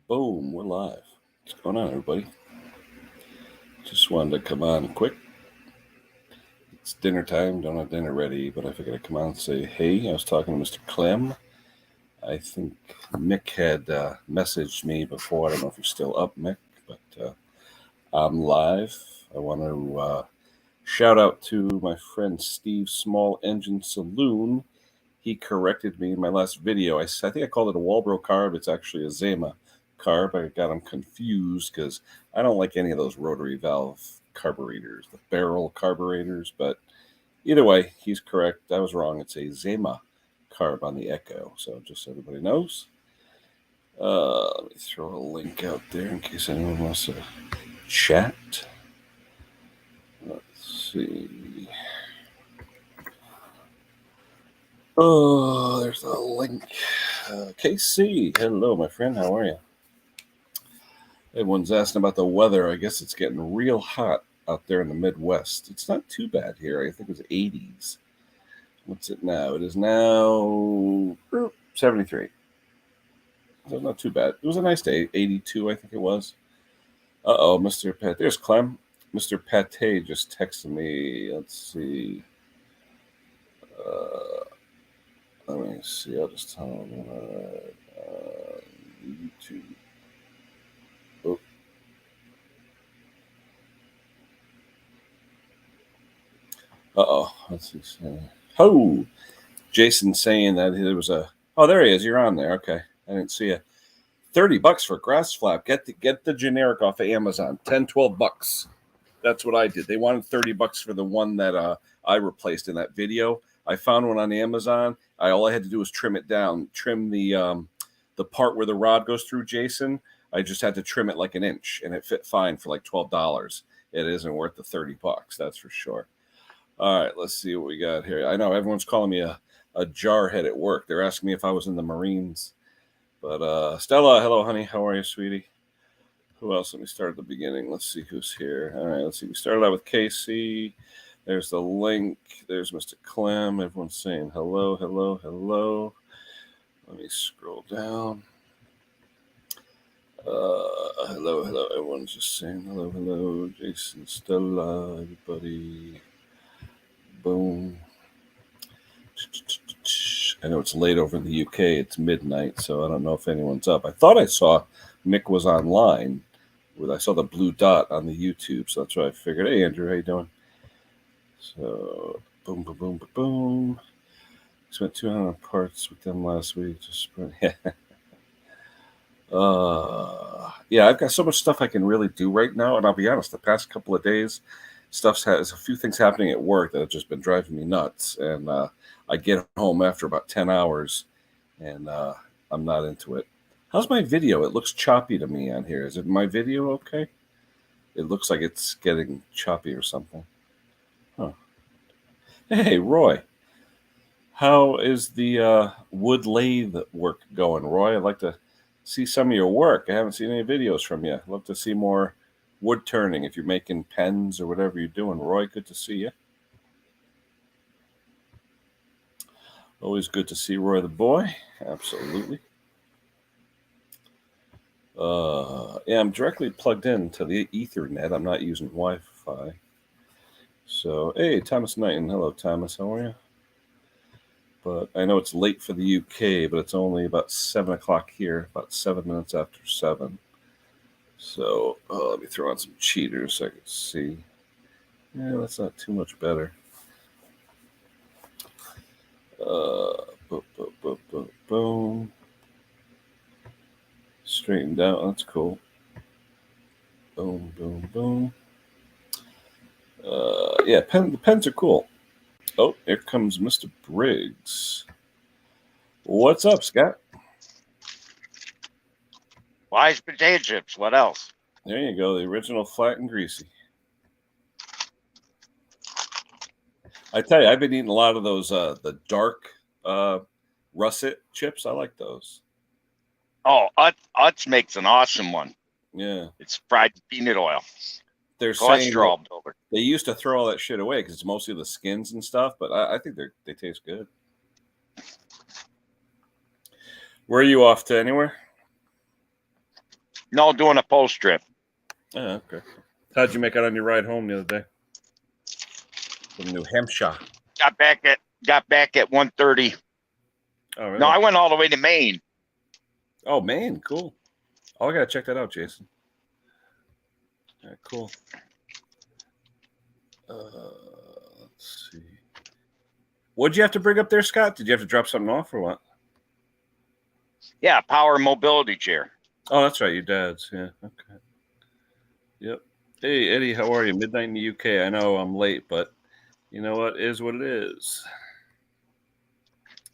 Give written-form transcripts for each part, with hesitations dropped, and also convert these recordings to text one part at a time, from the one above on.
Boom, we're live. What's going on, everybody? Just wanted to come on quick. It's dinner time. Don't have dinner ready, but I figured I'd come on and say, hey, I was talking to Mr. Clem. I think Mick had messaged me before. I don't know if you're still up, Mick, but I'm live. I want to shout out to my friend Steve Small Engine Saloon. He corrected me in my last video. I think I called it a Walbro carb. It's actually a Zema carb. I got them confused because I don't like any of those rotary valve carburetors, the barrel carburetors. But either way, he's correct. I was wrong. It's a Zema carb on the Echo. So just so everybody knows. Let me throw a link out there in case anyone wants to chat. Let's see. Oh, there's a link. KC, hello, my friend. How are you? Everyone's asking about the weather. I guess it's getting real hot out there in the Midwest. It's not too bad here. I think it was 80s. What's it now? It is now 73. So not too bad. It was a nice day. 82, I think it was. Uh-oh, Mr. Pat. There's Clem. Mr. Pate just texted me. Let's see. Let me see. I'll just tell him. YouTube. Oh. Uh-oh. Let's see. Oh! Jason saying that there was a. Oh, there he is. You're on there. Okay. I didn't see you. $30 for grass flap. Get the generic off of Amazon. $10-12. That's what I did. They wanted $30 for the one that I replaced in that video. I found one on Amazon. All I had to do was trim it down, trim the part where the rod goes through. Jason, I just had to trim it like an inch, and it fit fine for like $12. It isn't worth the $30. That's for sure. All right, let's see what we got here. I know everyone's calling me a jarhead at work. They're asking me if I was in the Marines. But Stella, hello, honey. How are you, sweetie? Who else? Let me start at the beginning. Let's see who's here. All right, let's see. We started out with Casey. There's the link. There's Mr. Clem. Everyone's saying hello, hello, hello. Let me scroll down. Hello, hello. Everyone's just saying hello, hello. Jason, Stella, everybody. Boom. I know it's late over in the UK. It's midnight, so I don't know if anyone's up. I thought I saw Mick was online. I saw the blue dot on the YouTube, so that's why I figured, hey, Andrew, how you doing? So, boom, boom, boom, boom, boom. Spent 200 parts with them last week. Yeah, I've got so much stuff I can really do right now, and I'll be honest, the past couple of days, there's a few things happening at work that have just been driving me nuts, and I get home after about 10 hours, and I'm not into it. How's my video? It looks choppy to me on here. Is it my video okay? It looks like it's getting choppy or something. Huh. Hey, Roy. How is the wood lathe work going, Roy? I'd like to see some of your work. I haven't seen any videos from you. I'd love to see more wood turning if you're making pens or whatever you're doing. Roy, good to see you. Always good to see Roy the boy. Absolutely. Yeah, I'm directly plugged in to the Ethernet. I'm not using Wi-Fi. So, hey, Thomas Knighton. Hello, Thomas. How are you? But I know it's late for the UK, but it's only about 7 o'clock here, about 7 minutes after 7. So, let me throw on some cheaters so I can see. Yeah, that's not too much better. Boom. Straightened out. That's cool. Boom, boom, boom. Yeah, the pens are cool. Oh, here comes Mr. Briggs. What's up, Scott? Wise potato chips. What else? There you go. The original flat and greasy. I tell you, I've been eating a lot of those the dark russet chips. I like those. Oh, Utz makes an awesome one. Yeah. It's fried peanut oil. They're saying Cholesterol builder. they used to throw all that shit away because it's mostly the skins and stuff, but I think they taste good. Were you off to anywhere? No, doing a post trip. Oh, okay. How'd you make out on your ride home the other day from New Hampshire? Got back at 1:30. Oh, really? No, I went all the way to Maine. Oh, Maine, cool. Oh, I gotta check that out, Jason. All right, cool. Let's see. What'd you have to bring up there, Scott? Did you have to drop something off or what? Yeah, power mobility chair. Oh, that's right, your dad's. Yeah, okay. Yep. Hey, Eddie, how are you? Midnight in the UK. I know I'm late, but you know what? It is what it is.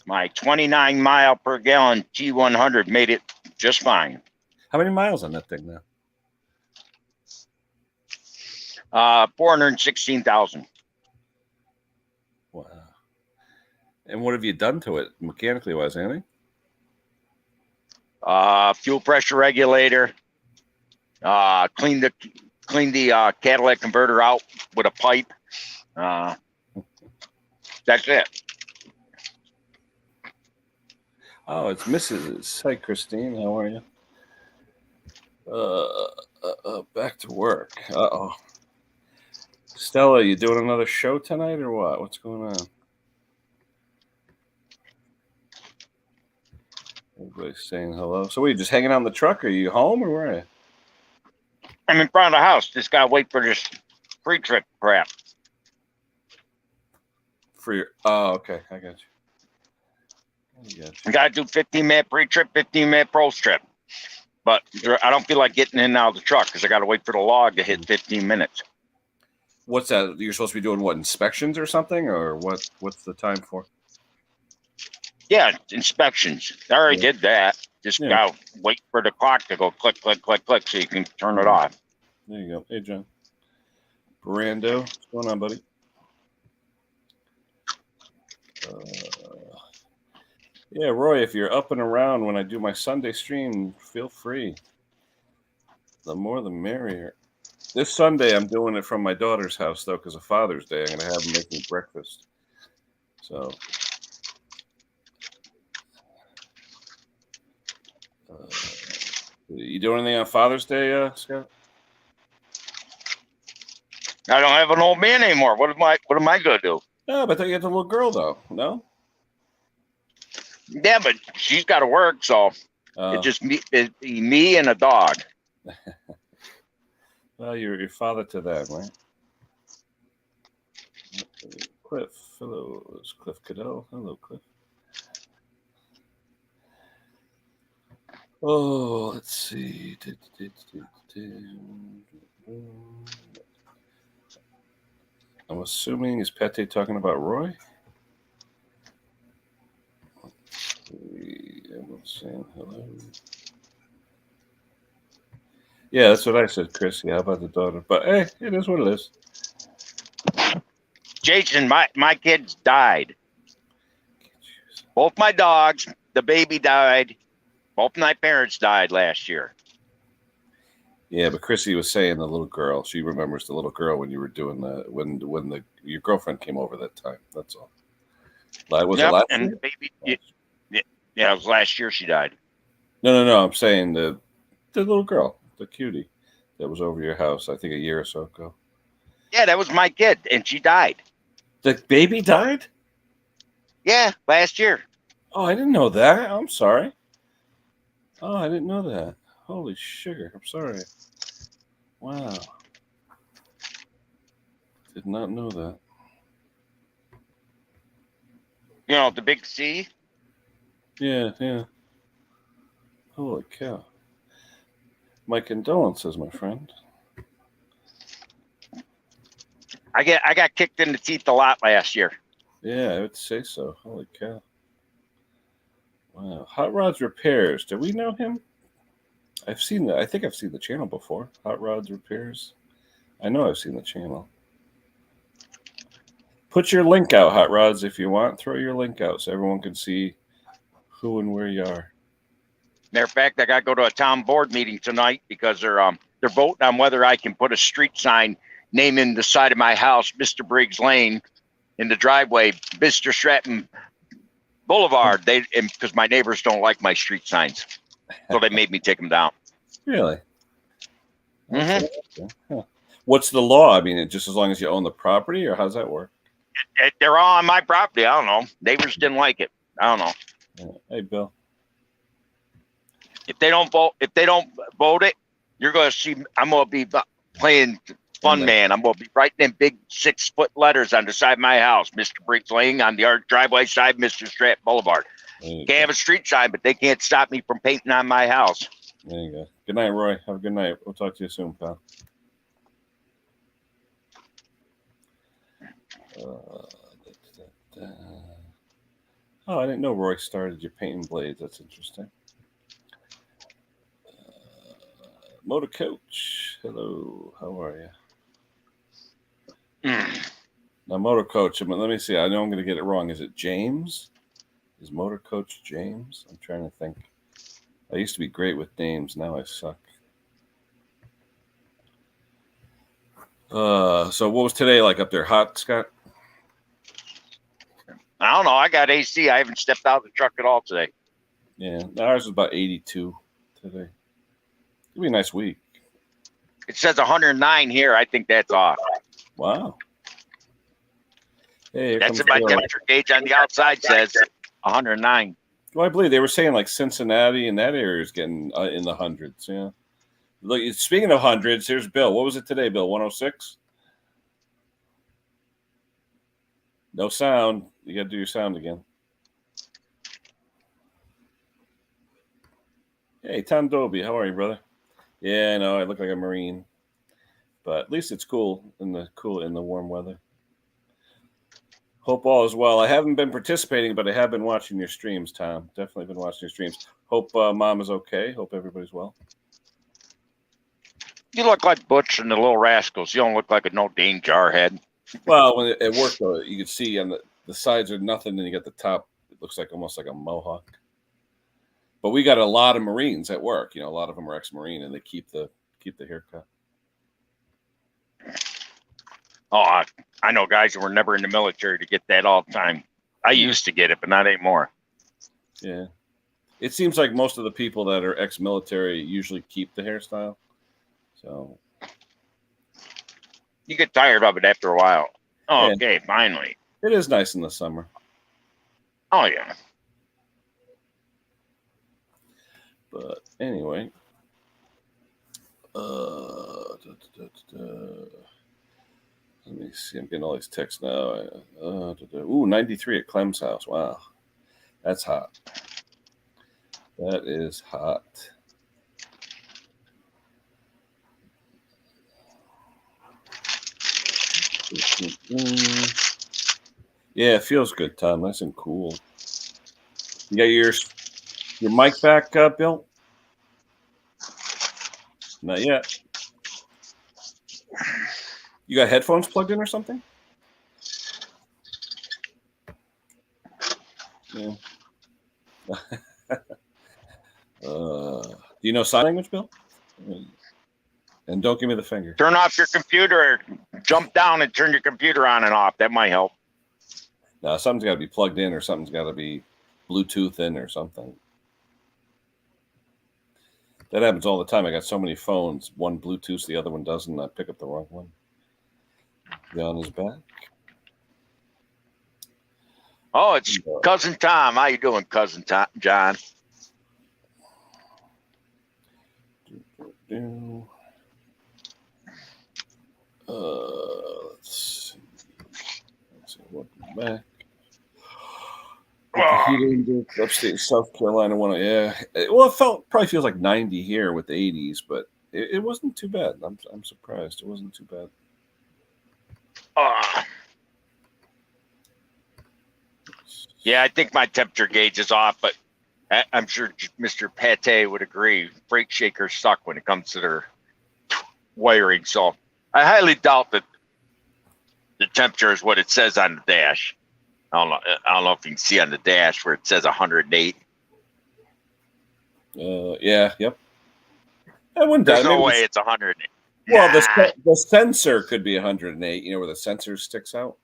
My 29 mile per gallon T100 made it just fine. How many miles on that thing now? 416,000. Wow. And what have you done to it mechanically wise, anything? Fuel pressure regulator. Clean the catalytic converter out with a pipe. That's it. Oh, it's Mrs. Hi, Christine. How are you? Back to work. Uh-oh. Stella, you doing another show tonight or what? What's going on? Everybody's saying hello. So, what, you just hanging out in the truck? Are you home or where are you? I'm in front of the house. Just gotta wait for this pre-trip crap. For your, oh, okay. I got you. I gotta do 15-minute pre-trip, 15-minute post-trip. But I don't feel like getting in and out of the truck because I gotta wait for the log to hit 15 minutes. What's that? You're supposed to be doing what, inspections or something, or what? What's the time for? Yeah, inspections. I already did that. Just gotta wait for the clock to go click, click, click, click, so you can turn it off. There you go. Hey, John. Brando, what's going on, buddy? Yeah, Roy, if you're up and around when I do my Sunday stream, feel free. The more the merrier. This Sunday, I'm doing it from my daughter's house, though, because of Father's Day. I'm going to have them make me breakfast. So, you doing anything on Father's Day, Scott? I don't have an old man anymore. What am I gonna do? No, but I thought you had the little girl, though. No? Yeah, but she's got to work, so it's just me and a dog. Well, you're your father to that, right? Cliff, hello, it's Cliff Cadell. Hello, Cliff. Oh, let's see. I'm assuming, is Pete talking about Roy? Everyone's saying hello. Yeah, that's what I said, Chris. Yeah, how about the daughter? But hey, it is what it is. Jason, my kids died. Both my dogs, the baby died. Both my parents died last year. Yeah, but Chrissy was saying the little girl. She remembers the little girl when you were doing the when your girlfriend came over that time. That's all. Was it last and year? the baby, yeah, it was last year she died. No. I'm saying the little girl, the cutie, that was over your house. I think a year or so ago. Yeah, that was my kid, and she died. The baby died? Yeah, last year. Oh, I didn't know that. I'm sorry. Oh, I didn't know that. Holy sugar. I'm sorry. Wow. Did not know that. You know, the big C? Yeah. Holy cow. My condolences, my friend. I got kicked in the teeth a lot last year. Yeah, I would say so. Holy cow. Wow. Hot Rods Repairs. Do we know him? I think I've seen the channel before. Hot Rods Repairs. I know I've seen the channel. Put your link out, Hot Rods, if you want. Throw your link out so everyone can see who and where you are. Matter of fact, I got to go to a town board meeting tonight because they're voting on whether I can put a street sign naming the side of my house, Mr. Briggs Lane, in the driveway, Mr. Stratton Boulevard. Because my neighbors don't like my street signs, so they made me take them down. Really? Mhm. Okay. Huh. What's the law? I mean, just as long as you own the property, or how's that work? They're all on my property. I don't know. Neighbors didn't like it. I don't know. Hey, Bill. If they don't vote it, you're gonna see. I'm gonna be playing fun man. I'm gonna be writing in big 6-foot letters on the side of my house, Mr. Briggs Lane, on the art driveway side, Mr. Stratton Boulevard. Can't have a street sign, but they can't stop me from painting on my house. There you go. Good night, Roy. Have a good night. We'll talk to you soon, pal. Oh, I didn't know Roy started your painting blades. That's interesting. Motor Coach. Hello. How are you? Now, Motor Coach, let me see. I know I'm going to get it wrong. Is it James? Is Motor Coach James? I'm trying to think. I used to be great with names. Now I suck. So what was today like up there? Hot, Scott? I don't know. I got AC. I haven't stepped out of the truck at all today. Yeah, ours was about 82 today. It'll be a nice week. It says 109 here. I think that's off. Wow. Hey, that's what my temperature gauge on the outside says 109. Well, I believe they were saying like Cincinnati and that area is getting in the hundreds. Yeah. Look, speaking of hundreds, here's Bill. What was it today, Bill? 106? No sound. You got to do your sound again. Hey, Tom Dobie. How are you, brother? Yeah, I know. I look like a Marine. But at least it's cool in the warm weather. Hope all is well. I haven't been participating, but I have been watching your streams, Tom. Definitely been watching your streams. Hope Mom is okay. Hope everybody's well. You look like Butch and the Little Rascals. You don't look like a no Dane jarhead. Well, when it worked, though, you could see on the sides are nothing, and you got the top. It looks like almost like a mohawk. But we got a lot of Marines at work. You know, a lot of them are ex-Marine, and they keep the haircut. Oh, I know guys that were never in the military to get that all the time. I used to get it, but not anymore. Yeah. It seems like most of the people that are ex-military usually keep the hairstyle. So you get tired of it after a while. Oh, yeah. Okay, finally. It is nice in the summer. Oh, yeah. But anyway. Let me see. I'm getting all these texts now. 93 at Clem's house. Wow. That's hot. That is hot. Yeah, it feels good, Tom. Nice and cool. You got your mic back, Bill? Not yet. You got headphones plugged in or something? Yeah. Do you know sign language, Bill? And don't give me the finger. Turn off your computer. Jump down and turn your computer on and off. That might help. No, something's got to be plugged in, or something's got to be Bluetooth in, or something. That happens all the time. I got so many phones. One Bluetooth, the other one doesn't. I pick up the wrong one. John is back. Oh, it's Cousin Tom. How you doing, Cousin Tom, John? Let's see. Welcome back. Upstate South Carolina one. Yeah. Well, it probably feels like 90 here with the 80s, but it wasn't too bad. I'm surprised. It wasn't too bad. Yeah, I think my temperature gauge is off, but I'm sure Mr. Pate would agree. Freight shakers suck when it comes to their wiring. So I highly doubt that the temperature is what it says on the dash. I don't know if you can see on the dash where it says 108. Yeah, yep. I wouldn't There's no way it's 100. Well, the sensor could be 108, where the sensor sticks out.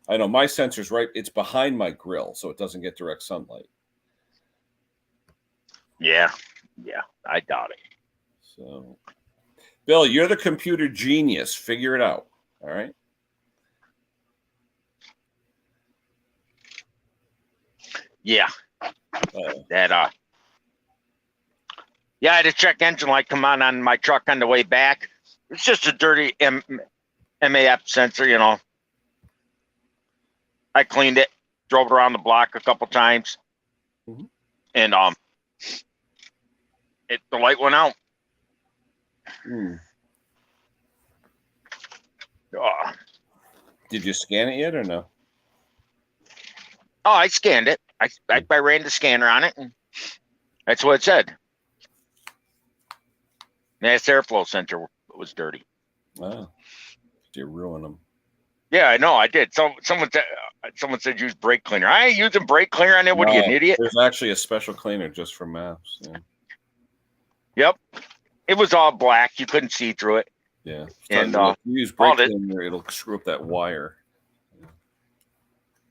I know my sensor's right. It's behind my grill, so it doesn't get direct sunlight. Yeah, I doubt it. So, Bill, you're the computer genius. Figure it out. All right. Yeah. Oh. That yeah, I had a check engine light come on my truck on the way back. It's just a dirty MAF sensor, you know. I cleaned it, drove it around the block a couple times, and the light went out. Did you scan it yet or no? Oh, I scanned it. I ran the scanner on it, and that's what it said. Mass airflow sensor was dirty. Oh, you ruined them. Yeah, I know. I did. Someone said use brake cleaner. I ain't using brake cleaner on it. What are you, an idiot? There's actually a special cleaner just for maps. Yeah. Yep. It was all black. You couldn't see through it. Yeah. And if you use brake cleaner, it'll screw up that wire.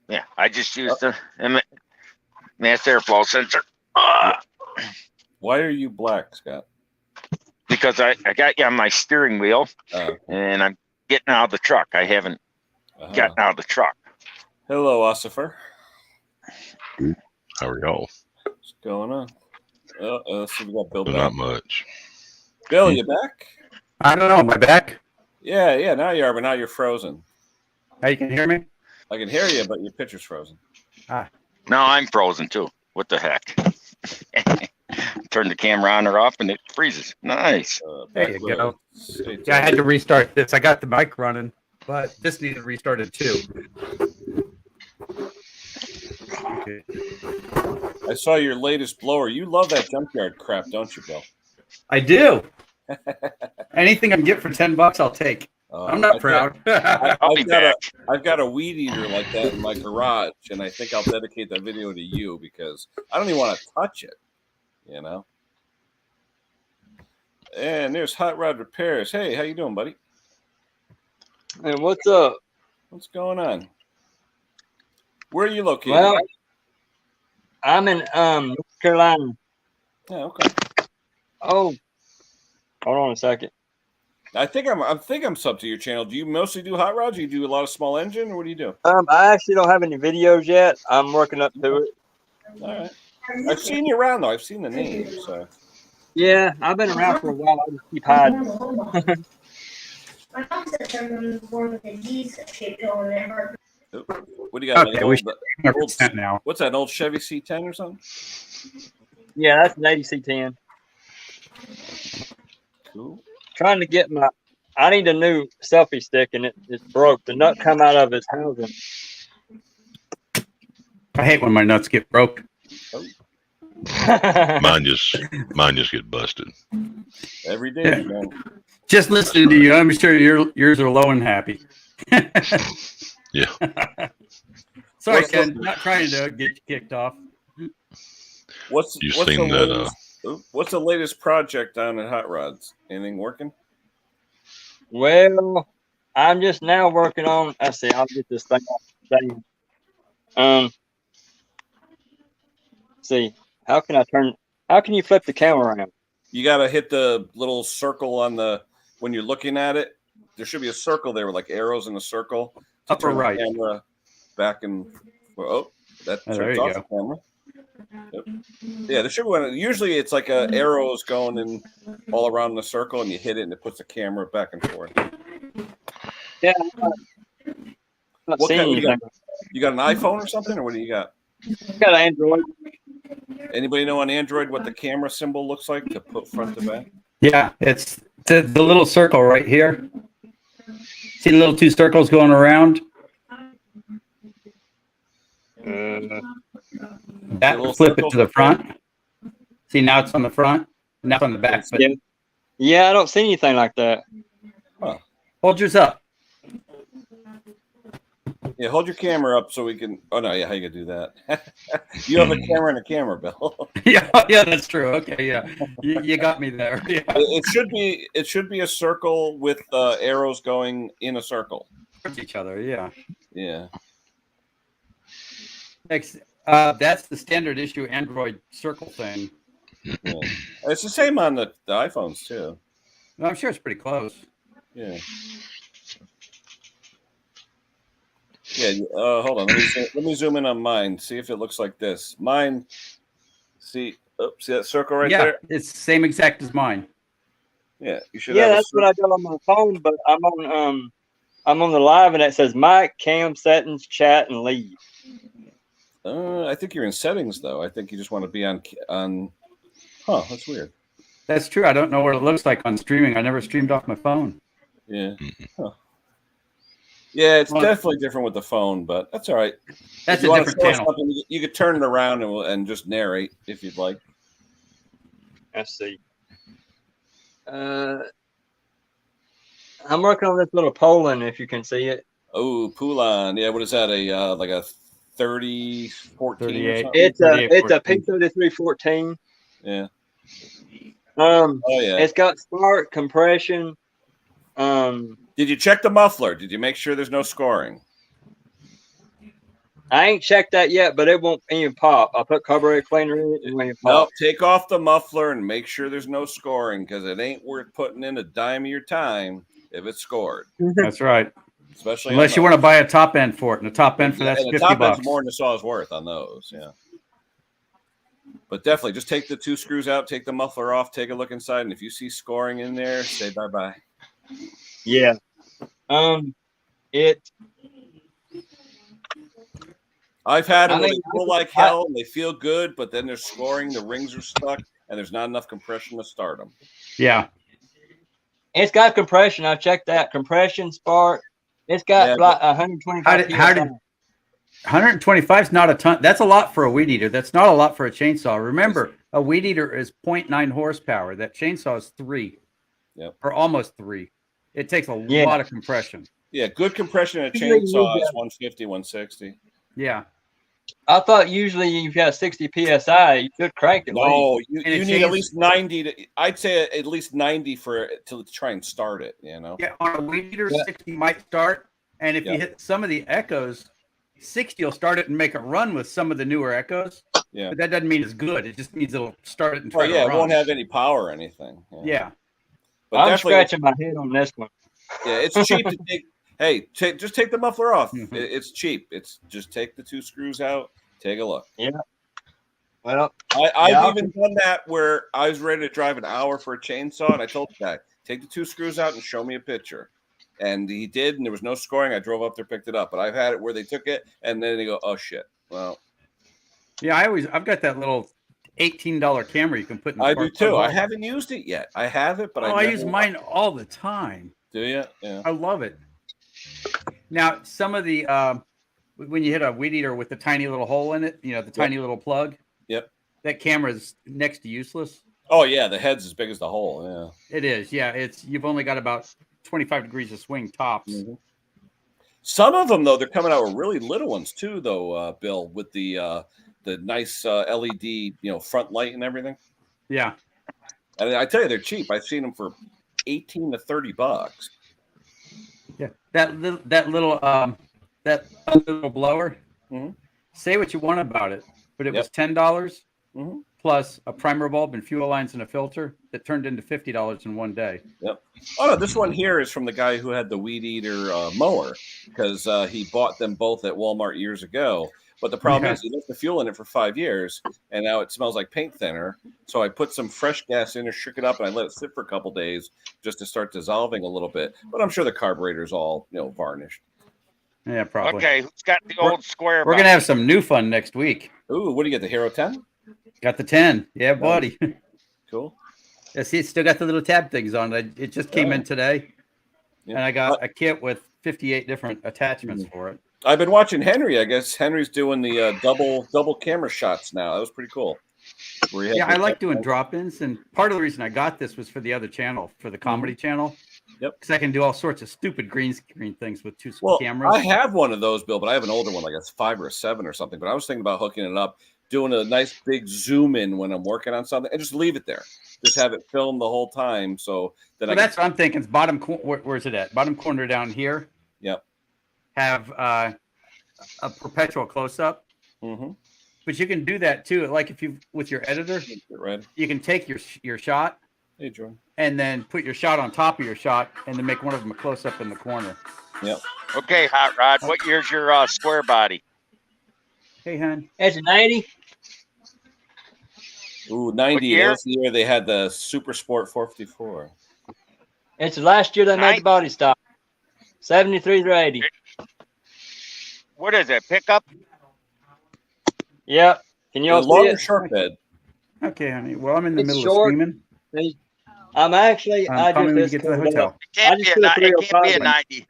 Yeah, I just used the mass airflow sensor. Why are you black, Scott? Because I got you on my steering wheel, and I'm getting out of the truck. I haven't gotten out of the truck. Hello, Ossifer. How are y'all? What's going on? So we got Bill back. Not much. Bill, you back? I don't know. Am I back? Yeah. Now you are, but now you're frozen. Now you can hear me? I can hear you, but your picture's frozen. Now I'm frozen too. What the heck? Turn the camera on or off, and it freezes. Nice. There you go. Yeah, I had to restart this. I got the mic running, but this needed restarted too. Okay. I saw your latest blower. You love that junkyard crap, don't you, Bill? I do. Anything I can get for $10, I'll take. I'm not proud. I've got a weed eater like that in my garage, and I think I'll dedicate that video to you because I don't even want to touch it, you know. And there's Hot Rod Repairs. Hey, how you doing, buddy? And what's up? What's going on? Where are you located? Well, I'm in North Carolina. Yeah, okay. Oh, hold on a second. I think I'm subbed to your channel. Do you mostly do hot rods? Do you do a lot of small engine, or what do you do? I actually don't have any videos yet. I'm working up to it. All right. I've seen you around though. I've seen the name. So. Yeah, I've been around for a while. I just keep hiding. My mom said there was one with a D's shaped on there. What do you got? Okay, like old, now. What's that, an old Chevy C10 or something? Yeah, that's an 80 C10. Cool. Trying to get I need a new selfie stick, and it's broke. The nut come out of its housing. I hate when my nuts get broke. Mine just get busted. Every day, man. Just listening to you, I'm sure yours are low and happy. Yeah. Sorry, Ken. Not trying to get you kicked off. What's You the seen that? what's the latest project down at Hot Rods? Anything working? Well, I'm just now working on. I see. I'll get this thing off. See, how can you flip the camera around? You got to hit the little circle on when you're looking at it. There should be a circle there with like arrows in a circle. Upper right. Camera back and that turns off the camera. Yep. Yeah, there should be one. Usually it's like arrows going in all around the circle, and you hit it, and it puts the camera back and forth. Yeah. What kind, you got an iPhone or something, or what do you got? I got an Android. Anybody know on Android what the camera symbol looks like to put front to back? Yeah, it's the little circle right here. See the little two circles going around? That will flip it to the front. See, now it's on the front. Now it's on the back. But Yeah, I don't see anything like that. Huh. Hold yours up. Yeah, hold your camera up so we can. Oh no, yeah, how you gonna do that? You have a camera and a camera, Bill. yeah, that's true. Okay, yeah, you got me there. Yeah. It should be a circle with arrows going in a circle. Each other, yeah. Yeah. Next, that's the standard issue Android circle thing. Yeah. It's the same on the iPhones too. Well, I'm sure it's pretty close. Yeah. Yeah. Hold on. Let me zoom in on mine. See if it looks like this. Mine. See that circle right Yeah, there? it's the same exact as mine. Yeah. You should Yeah, have. that's what I got on my phone, but I'm on the live and it says mic, cam, settings, chat, and leave. I think you're in settings though. I think you just want to be on. Huh? That's weird. That's true. I don't know what it looks like on streaming. I never streamed off my phone. Yeah. Huh. Yeah, it's Well, definitely different with the phone, but that's all right. That's If you a want to different show us channel. something, you could turn it around and just narrate if you'd like. Let's see. I'm working on this little polling, if you can see it. Oh, Poulon. Yeah, what is that? Like a 30-14 or 38. something? It's a 3814. P3314. Yeah. Oh yeah. It's got spark compression. Did you check the muffler? Did you make sure there's no scoring? I ain't checked that yet, but it won't even pop. I put carburetor cleaner in it and it won't even No, pop. take off the muffler and make sure there's no scoring because it ain't worth putting in a dime of your time if it's scored. That's right. Especially Unless you want to buy a top end for it, and a top end for that's and the 50 top bucks. end's more than the saw's worth on those, yeah. But definitely, just take the 2 screws out, take the muffler off, take a look inside, and if you see scoring in there, say bye-bye. Yeah. I've had it I where mean, they feel like hell and they feel good, but then they're scoring, the rings are stuck, and there's not enough compression to start them. Yeah. It's got compression. I checked that. Compression, spark. It's got like 125. How did 125 is not a ton. That's a lot for a weed eater. That's not a lot for a chainsaw. Remember, a weed eater is 0.9 horsepower. That chainsaw is 3. Yep. Or almost 3. It takes a Yeah. lot of compression. Yeah, good compression in a Usually you chainsaw need is that. 150, 160. Yeah. I thought usually if you have 60 psi, you should crank it. No, you And it need at changes- least 90 I'd say at least 90 to try and start it, you know. Yeah, on a weed eater, Yeah. 60 might start. And if Yeah. you hit some of the echoes, 60 will start it and make it run with some of the newer echoes. Yeah. But that doesn't mean it's good. It just means it'll start it and Oh try yeah, to it run. won't have any power or anything. Yeah. But I'm definitely, scratching my head on this one. yeah, it's cheap to take. Hey, just take the muffler off. Mhm. It's cheap. It's just take the 2 screws out. Take a look. Well, I've Yeah. even done that where I was ready to drive an hour for a chainsaw, and I told the guy, take the 2 screws out and show me a picture. And he did, and there was no scoring. I drove up there, picked it up. But I've had it where they took it, and then they go, oh shit. Well, Yeah, I've got that little $18 camera you can put in the I car do too. I plug. haven't used it yet. I have it, but Oh, I I use mine all the time. Do you? Yeah. I love it. Now, some of the when you hit a weed eater with the tiny little hole in it, you know, the tiny little plug. Yep. That camera is next to useless. Oh yeah, the head's as big as the hole. Yeah. It is. Yeah, you've only got about 25 degrees of swing tops. Mhm. Some of them though, they're coming out with really little ones too, though, Bill, with the nice LED, front light and everything. Yeah. And I tell you, they're cheap. I've seen them for $18 to $30. Yeah. That little blower. Mhm. Say Say what you want about it, but it Yep. was $10 Mhm. plus a primer bulb and fuel lines and a filter that turned into $50 in one day. Oh no, this one here is from the guy who had the weed eater mower because he bought them both at Walmart years ago. But the problem Yeah. is he left the fuel in it for 5 years, and now it smells like paint thinner. So I put some fresh gas in there, shook it up, and I let it sit for a couple days just to start dissolving a little bit. But I'm sure the carburetor's all varnished. Yeah, probably. Okay, who's got the We're- old square? We're gonna have some new fun next week. Ooh, what do you get? The Hero 10? Got the 10. Yeah, buddy. Cool. Yeah, see, it's still got the little tab things on it. It just came in today, Yeah. and I got a kit with 58 different attachments for it. I've been watching Henry. I guess Henry's doing the double camera shots now. That was pretty cool. Where he had Yeah, I the- like doing drop-ins, and part of the reason I got this was for the other channel, for the comedy channel. Yep. Because I can do all sorts of stupid green screen things with 2 Well, cameras. I have one of those, Bill, but I have an older one, like a 5 or a 7 or something. But I was thinking about hooking it up, doing a nice big zoom in when I'm working on something, and just leave it there. Just have it film the whole time, so that So I that's what I'm thinking. It's bottom where's it at? Bottom corner down here. Yep. Have a perpetual close-up, Mhm. but you can do that too. Like if you with your editor, Right. you can take your shot Hey, Jordan. and then put your shot on top of your shot, and then make one of them a close up in the corner. Yep. Okay, Hot Rod, what year's your square body? Hey, hon. It's an 80. Ooh, 90. year? That was the year they had the Super Sport 454. It's the last year they made the body style. 73 through 80. What is it? Pickup? Yep. Can y'all see Long or it? short bed? Okay, honey. Well, I'm in the It's middle short. of screaming. I'm actually. I'm I coming when you just get to the pulled it up. hotel. It can't I be just a, put a it can't be a 305 in. 90.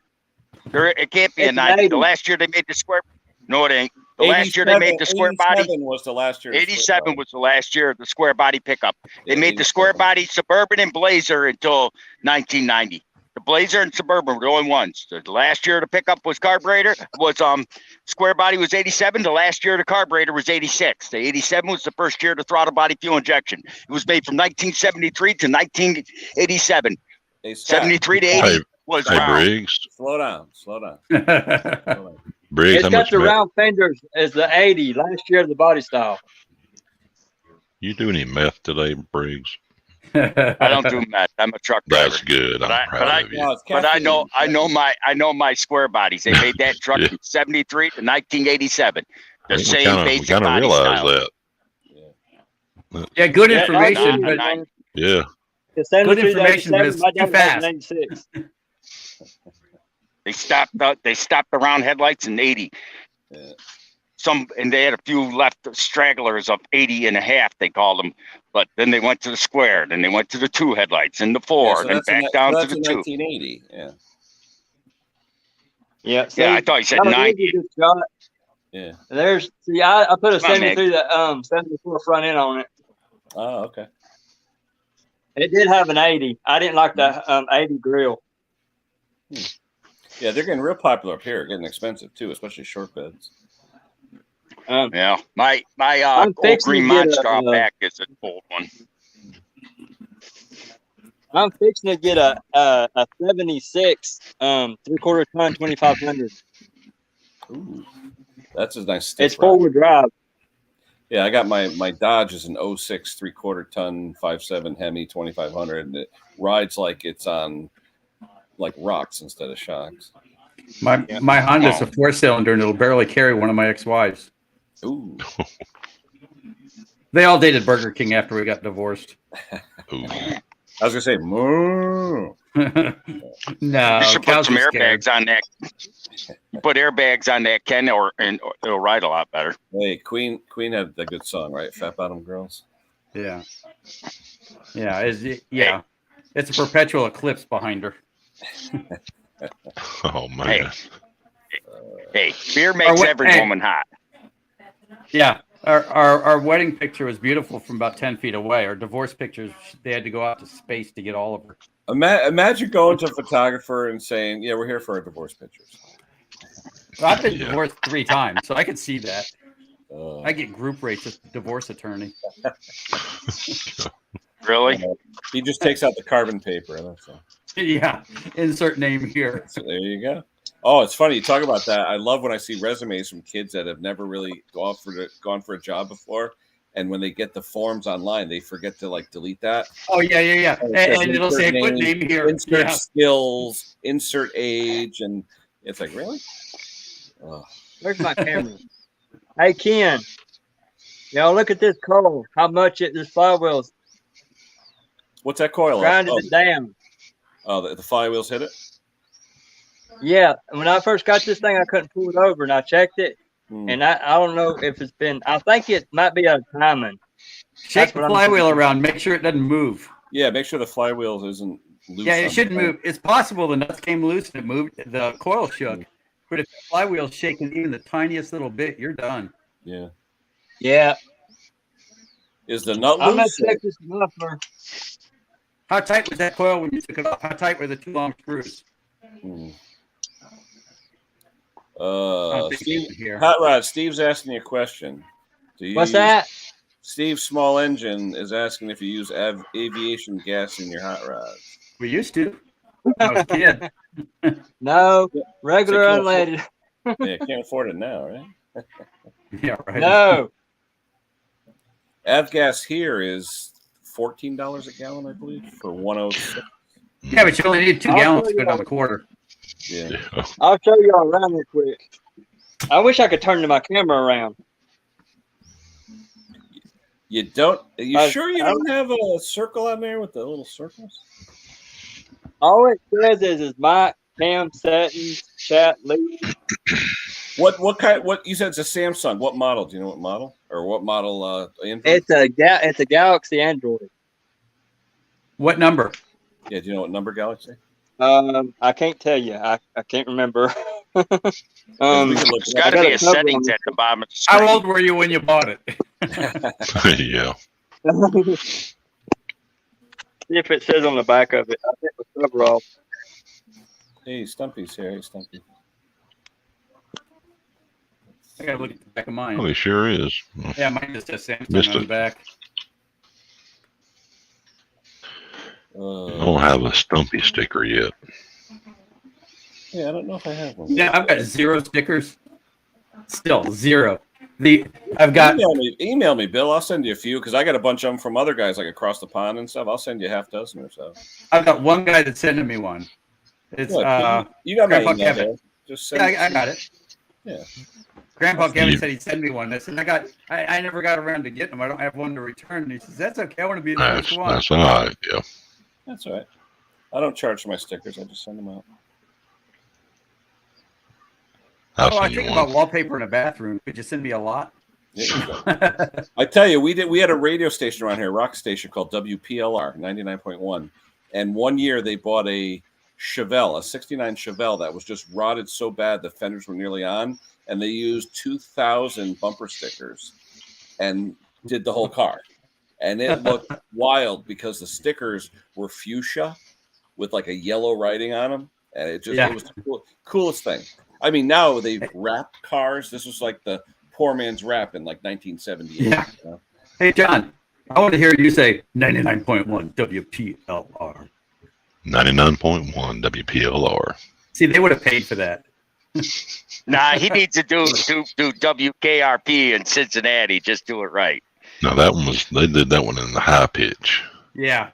It can't be a It's an 90. 80. The last year they made the square. No, it ain't. The last year they made the square body. 87 was the last year. 87 was the last year of the square body pickup. They Yeah, made the square 87. body Suburban and Blazer until 1990. The Blazer and Suburban were the only ones. The last year the pickup was carburetor was square body was 87. The last year the carburetor was 86. The 87 was the first year of the throttle body fuel injection. It was made from 1973 to 1987. Hey, Scott, 73 to 80 Hey, was hey, round. Briggs. slow down. Slow down. Slow down. Briggs, It's how got much the meth? round fenders as the 80. Last year of the body style. You do any meth today, Briggs? I don't do meth. I'm a truck driver. That's good. But I'm proud of you. No, it's But I know caffeine. I know my square bodies. They made that truck Yeah. from 73 to 1987. The I think same we basic kind of body realize style. that. Yeah. Yeah, good Yeah, information, no, but no. Yeah. The 73 to information, but 87, it's my too dad was back fast. in 86. They stopped the round headlights in 80. Yeah. And they had a few left stragglers of 80 and a half, they called them. But then they went to the square, then they went to the two headlights and the four, so then that's back in, down so to that's the in two. 1980. Yeah. Yeah. See, Yeah, I thought you said y'all did 90. a good job. Yeah. There's see, I put a Come on, 73 to 74 front end on it. Oh, okay. It did have an 80. I didn't like the 80 grill. Yeah, they're getting real popular up here. Getting expensive too, especially short beds. Yeah, my I'm old fixing green to get monster out a- back is an old one. I'm fixing to get a 76 3/4 ton 2500. Ooh, that's a nice stiff It's 4-wheel drive. Yeah, I got my Dodge is an 06 3/4 ton 5.7 Hemi 2500, and it rides like it's on like rocks instead of shocks. my Honda's a 4-cylinder, and it'll barely carry one of my ex-wives. Ooh, They all dated Burger King after we got divorced. Ooh. I was gonna say moo. No, You should put cows some are scared. airbags on that. You put airbags on that Ken, or it'll ride a lot better. Hey, Queen had the good song, right? Fat Bottom Girls. Yeah, yeah. It's a perpetual eclipse behind her. Oh man. Hey, beer makes Or every hey. woman hot. Yeah, our wedding picture was beautiful from about 10 feet away. Our divorce pictures, they had to go out to space to get all of her. Imagine going to a photographer and saying, "Yeah, we're here for our divorce pictures." I've been Yeah. divorced 3 times, so I could see that. Uh, I get group rates as a divorce attorney. Really? he just takes out the carbon paper. That's all. Yeah, insert name here. So there you go. Oh, it's funny you talk about that. I love when I see resumes from kids that have never really gone for a job before, and when they get the forms online, they forget to like delete that. Oh yeah. And it says And it'll say insert put name here. insert Yeah. skills, insert age, and it's like really. Oh, Where's my camera? Hey Ken, y'all look at this coal. How much this flywheel's what's that coil? grinded it down. Oh, the flywheels hit it. Yeah, and when I first got this thing, I couldn't pull it over, and I checked it, Hmm. and I don't know if it's been. I think it might be a timing. Shake That's the what I'm flywheel thinking. around. Make sure it doesn't move. Yeah, make sure the flywheels isn't loose. Yeah, on it shouldn't the thing. move. It's possible the nuts came loose and it moved. The coil shook. But if the flywheel's shaking even the tiniest little bit, you're done. Yeah. Yeah, Is the nut I'm gonna loose? check this muffler. How tight was that coil when you took it off? How tight were the 2 long screws? Hmm. I'm thinking Steve, here. Hot Rod, Steve's asking you a question. Do you What's use- that? Steve Small Engine is asking if you use aviation gas in your hot rods. We used to. When I was a kid. No, regular So you can't unleaded. Yeah, can't afford it now, right? Yeah, right. No, Avgas here is $14 a gallon, I believe, for 106. Yeah, but you only need 2 I'll gallons tell to you go down the quarter. Yeah. Yeah. I'll show you all around real quick. I wish I could turn my camera around. You don't? Are you I- sure you I- don't have a circle on there with the little circles? All it says is Mike, Cam, Settings, Chat, Lee. What kind? What you said it's a Samsung? What model? Do you know what model or what model? Android? It's a Galaxy Android. What number? Yeah, do you know what number Galaxy? I can't tell you. I can't remember. We can look It's it got up. to got be a a cover settings on at the bottom of the screen. How old were you when you bought it? Yeah. See if it says on the back of it. I think the cover off. Hey, Stumpy's here. Hey, Stumpy. I gotta look at the back of mine. Oh, he sure is. Yeah, mine just says Samsung Missed on the it. back. I don't have a Stumpy sticker yet. Yeah, I don't know if I have one. Yeah, I've got 0 stickers. Still 0. I've got Email me, Bill. I'll send you a few because I got a bunch of them from other guys like across the pond and stuff. I'll send you half dozen or so. I've got one guy that's sending me one. It's Look, you got my Grandpa email Kevin. there. Just send Yeah, I got it. Yeah. Grandpa Kevin You- said he'd send me one. I said I never got around to getting them. I don't have one to return. And he says that's okay. I want to be the That's first one. all right. Yeah. That's all right. I don't charge for my stickers. I just send them out. I'll Oh, I send you think one. about wallpaper in a bathroom. Could you send me a lot? Yeah, you go. I tell you, we had a radio station around here, a rock station called WPLR 99.1, and one year they bought a Chevelle, a '69 Chevelle that was just rotted so bad the fenders were nearly on, and they used 2,000 bumper stickers and did the whole car, and it looked wild because the stickers were fuchsia with like a yellow writing on them, and it was the coolest thing. I mean, now they wrap cars. This was like the poor man's rap in like 1978. Yeah. You know? Hey, John, I want to hear you say 99.1 WPLR. 99.1 WPLR. See, they would have paid for that. Nah, he needs to do WKRP in Cincinnati. Just do it right. Now that one was they did that one in the high pitch. Yeah.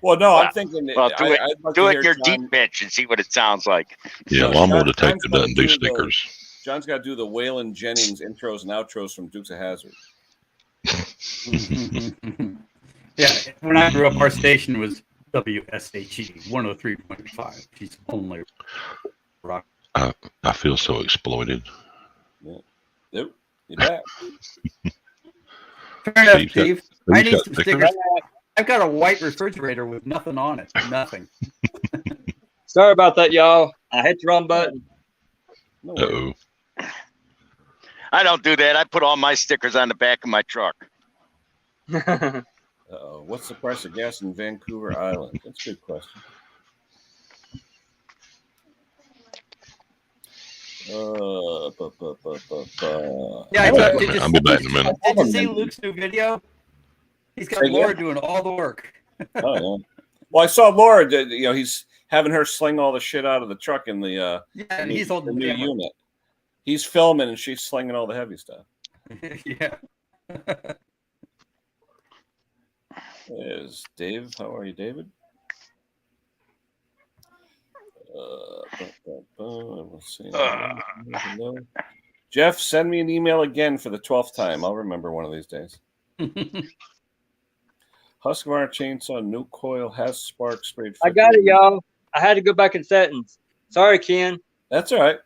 Well, no, Well, I'm thinking. Well, do it. I'd like Do to it hear in your John- deep pitch and see what it sounds like. Yeah, No, Lawnmower John's Detective gonna doesn't do do stickers. John's got to do the Waylon Jennings intros and outros from Dukes of Hazzard. Yeah. When I grew up, our station was WSHE 103.5. She's only rock. I feel so exploited. Nope, you bet. Fair enough, Steve's got- Steve. I need got some stickers? stickers. I've got a white refrigerator with nothing on it. Nothing. Sorry about that, y'all. I hit the wrong button. No worries. Uh-oh. I don't do that. I put all my stickers on the back of my truck. Uh-oh. What's the price of gas in Vancouver Island? That's a good question. Yeah, I I'll be thought, back- did you, I'll be back in a minute. did you see Luke's new video? He's got Say again? Laura doing all the work. Oh, yeah. Well, I saw Laura. He's having her sling all the shit out of the truck in the Yeah, and he's holding the the new camera. unit. He's filming and she's slinging all the heavy stuff. Yeah. There's Dave. How are you, David? Let's see. Hello. Jeff, send me an email again for the 12th time. I'll remember one of these days. Husqvarna chainsaw, new coil, has spark sprayed. I got it, y'all. I had to go back in settings. Sorry, Ken. That's all right.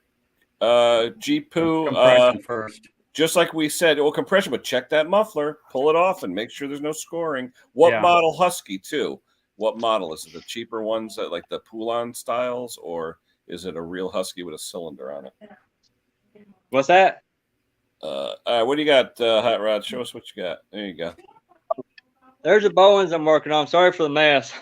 G-Poo, Compression first. just like we said, compression, but check that muffler, pull it off, and make sure there's no scoring. What Yeah. model Husky, too? What model? Is it the cheaper ones, that like the Poulon styles, or is it a real Husky with a cylinder on it? What's that? All right, what do you got, Hot Rod? Show us what you got. There you go. There's the Bowens I'm working on. Sorry for the mess.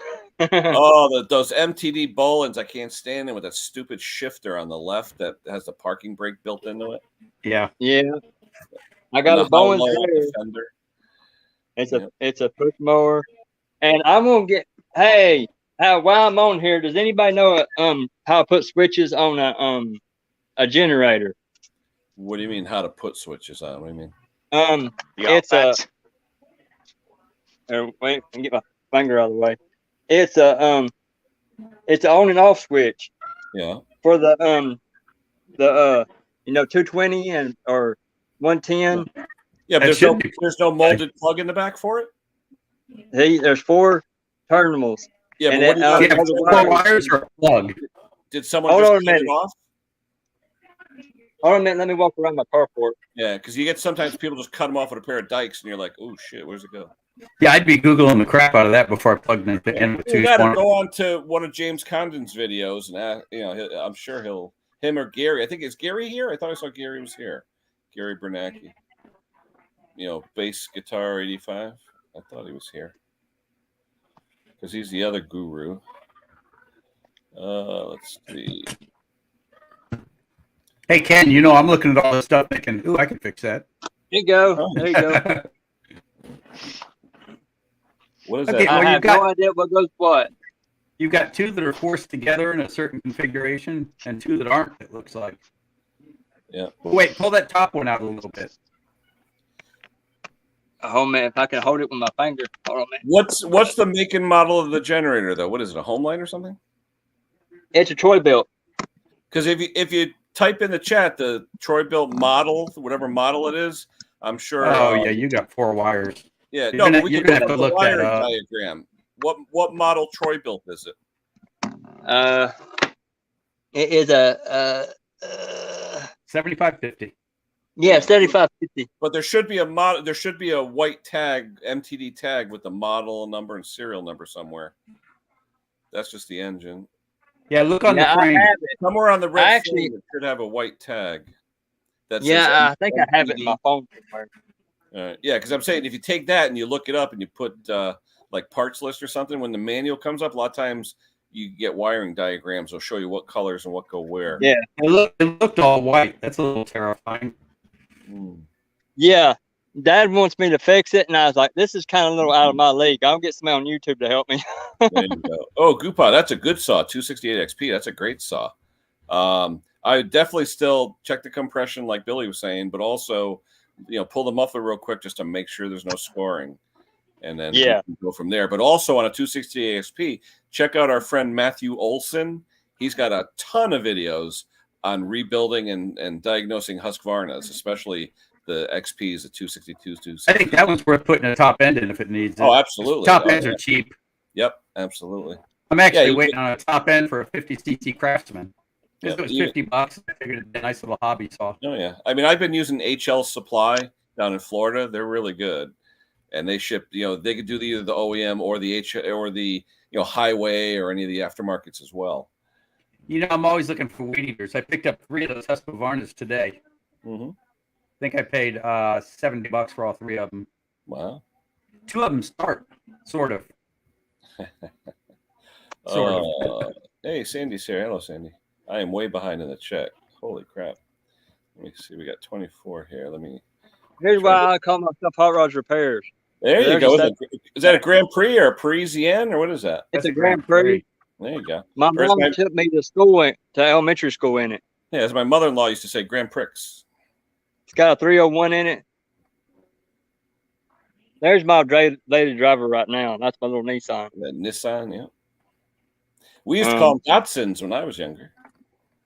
Oh, those MTD Bolins, I can't stand them with that stupid shifter on the left that has the parking brake built into it. Yeah. Yeah. I got And a the high Bowens low here. fender. It's a push mower. And I'm gonna get while I'm on here, does anybody know how to put switches on a generator? What do you mean how to put switches on? What do you mean? The It's a outlets. wait, let me get my finger out of the way. It's a on and off switch Yeah. for the 220 and or 110. Yeah, but That should be- there's no molded plug in the back for it. There's 4 terminals. Yeah, And but what do you it, got? Yeah, Hold Hold on, four wires or a plug. Did someone Hold just on a cut it minute. off? Hold on a minute. Let me walk around my carport. Yeah, because you get sometimes people just cut them off with a pair of dikes, and you're like, oh shit, where's it go? Yeah, I'd be Googling the crap out of that before I plugged it in with You got to 220. go on to one of James Condon's videos, and I'm sure him or Gary. I think is Gary here. I thought I saw Gary was here. Gary Bernacki. Bass guitar 85. I thought he was here because he's the other guru. Let's see. Hey, Ken, I'm looking at all this stuff thinking, ooh, I can fix that. There you go. Oh. There you go. What is Okay, that? well, I you've have got- no idea what goes what. You've got 2 that are forced together in a certain configuration and 2 that aren't, it looks like. Yeah. Wait, pull that top one out a little bit. Oh man, if I can hold it with my finger. Hold on, man. What's the make and model of the generator though? What is it? A Homeline or something? It's a Troy built. Because if you type in the chat the Troy built model, whatever model it is, I'm sure. Oh, yeah, you got 4 wires. Yeah, You're no, gonna- but we you're can gonna look have at to the look that wiring up. diagram. What model Troy built is it? It is a 7550. 7550. But there should be a model. There should be a white tag, MTD tag with the model number and serial number somewhere. That's just the engine. Yeah, look on Yeah, the I frame. have it. Somewhere on the red Actually- frame, it should have a white tag. That Yeah, says I think I have it in my MTD. phone somewhere. Yeah, because I'm saying if you take that and you look it up and you put like parts list or something, when the manual comes up, a lot of times you get wiring diagrams. It'll show you what colors and what go where. Yeah. It looked all white. That's a little terrifying. Mm. Yeah. Dad wants me to fix it, and I was like, this is kind of a little out of my league. I'll get somebody on YouTube to help me. There you go. Oh, Goopa, that's a good saw. 268 XP. That's a great saw. I would definitely still check the compression, like Billy was saying, but also, pull the muffler real quick just to make sure there's no scoring, and then Yeah. you can go from there. But also on a 268 XP, check out our friend Matthew Olson. He's got a ton of videos on rebuilding and diagnosing Husqvarnas, especially the XPs, the 262s, I 260s. think that one's worth putting a top end in if it needs it. Oh, absolutely. Top Oh, ends yeah. are cheap. Yep, absolutely. I'm actually you waiting on a top end for a 50cc Craftsman. Because Yeah, it was you- $50. I figured it'd be a nice little hobby saw. Oh yeah, I mean, I've been using HL Supply down in Florida. They're really good, and they ship. They could do either the OEM or the Highway or any of the aftermarkets as well. I'm always looking for weed eaters. I picked up 3 of those Husqvarnas today. Mm-hmm. I think I paid $70 for all 3 of them. Wow. 2 of them start, sort of. Sort of. Hey, Sandy's here. Hello, Sandy. I am way behind in the check. Holy crap. Let me see. We got 24 here. Here's why I call myself Hot Rods Repairs. There you There's go. a Is that a Grand Prix or a Parisienne or what is that? It's That's a Grand Prix. There you go. My Where's mom my- took me to school, to elementary school in it. Yeah, as my mother-in-law used to say, Grand Prix. It's got a 301 in it. There's my lady driver right now. That's my little Nissan. That Nissan, yeah. We used to call them Datsuns when I was younger.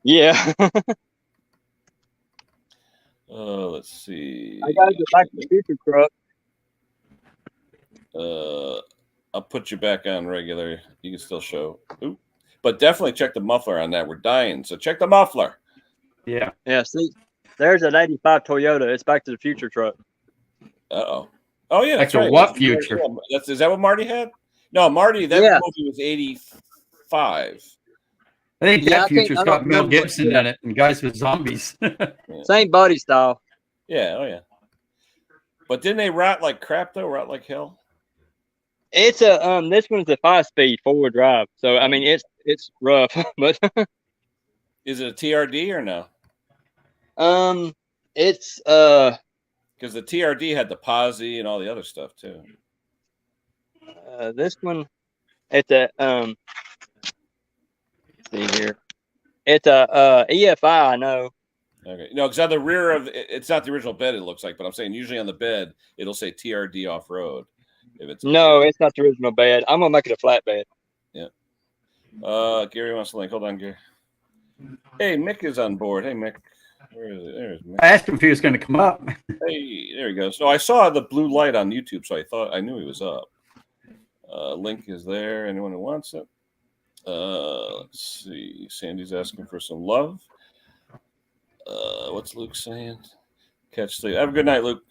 Yeah. Let's see. I gotta get back to the future truck. I'll put you back on regular. You can still show. Ooh. But definitely check the muffler on that. We're dying. So check the muffler. Yeah. Yeah, see, there's an 85 Toyota. It's Back to the Future truck. Uh-oh. Oh, yeah. Back That's to right. what future? Is that what Marty had? No, Marty, that Yeah. movie was 85. I think Yeah, that I think- future's I got don't Mel remember what- Gibson in it and guys with zombies. Same body style. Yeah, oh, yeah. But didn't they rot like crap, though? Rot like hell? It's a this one's a 5-speed 4-wheel drive. So I mean it's rough, but Is it a TRD or no? it's Because the TRD had the posi and all the other stuff, too. this one it's a let's see here. It's a EFI, I know. Okay. No, because on the rear of it's not the original bed, it looks like, but I'm saying usually on the bed, it'll say TRD off road. If it's No, it's not the original bed. I'm gonna make it a flat bed. Gary wants to link. Hold on, Gary. Hey, Mick is on board. Hey, Mick. Where is it? There's Mick. I asked him if he was going to come up. Hey, there he goes. So I saw the blue light on YouTube, so I knew he was up. Link is there. Anyone who wants it. Let's see. Sandy's asking for some love. What's Luke saying? Catch sleep. Have a good night, Luke.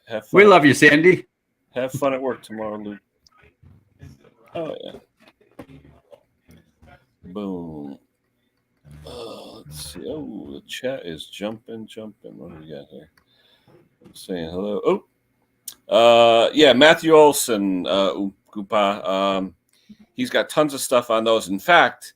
Have fun. We love you, Sandy. Have fun at work tomorrow, Luke. Oh yeah. Boom. Let's see. Oh, the chat is jumping. What do we got here? I'm saying hello. Yeah, Matthew Olson, Koopa. He's got tons of stuff on those. In fact,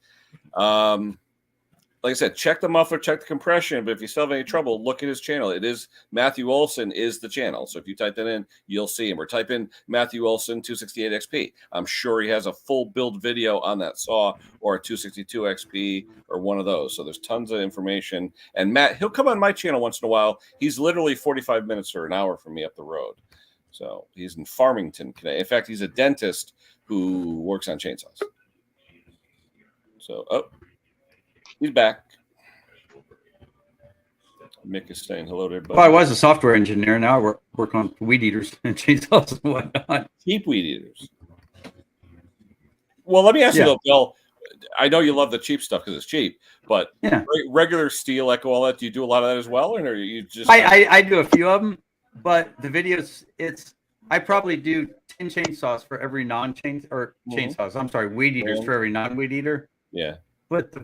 like I said, check the muffler, check the compression. But if you still have any trouble, look at his channel. It is Matthew Olson is the channel. So if you type that in, you'll see him. Or type in Matthew Olson 268 XP. I'm sure he has a full build video on that saw or a 262 XP or one of those. So there's tons of information. And Matt, he'll come on my channel once in a while. He's literally 45 minutes or an hour from me up the road. So he's in Farmington today. In fact, he's a dentist who works on chainsaws. So, he's back. Mick is saying hello to everybody. Well, I was a software engineer. Now I work on weed eaters and chainsaws and whatnot. Cheap weed eaters. Well, let me ask you though, Bill. I know you love the cheap stuff because it's cheap, but regular steel, Echo, all that. Do you do a lot of that as well, or are you just? I do a few of them, but the videos, I probably do 10 chainsaws for every chainsaws. I'm sorry, weed eaters for every non-weed eater. Yeah. But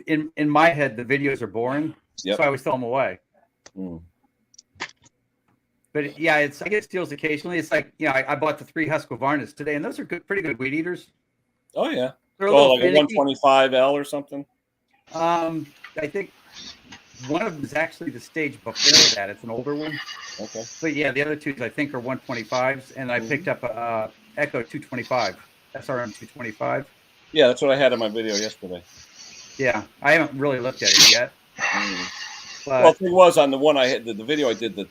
in my head, the videos are boring, so I always throw them away. But yeah, I get steals occasionally. It's like, I bought the 3 Husqvarnas today, and those are pretty good weed eaters. Oh yeah. They're like a 125L or something. I think one of them is actually the stage before that. It's an older one. Okay. But yeah, the other two I think are 125s, and I picked up a Echo 225, SRM 225. Yeah, that's what I had in my video yesterday. Yeah, I haven't really looked at it yet. But, well, the thing was on the one I had, the video I did, the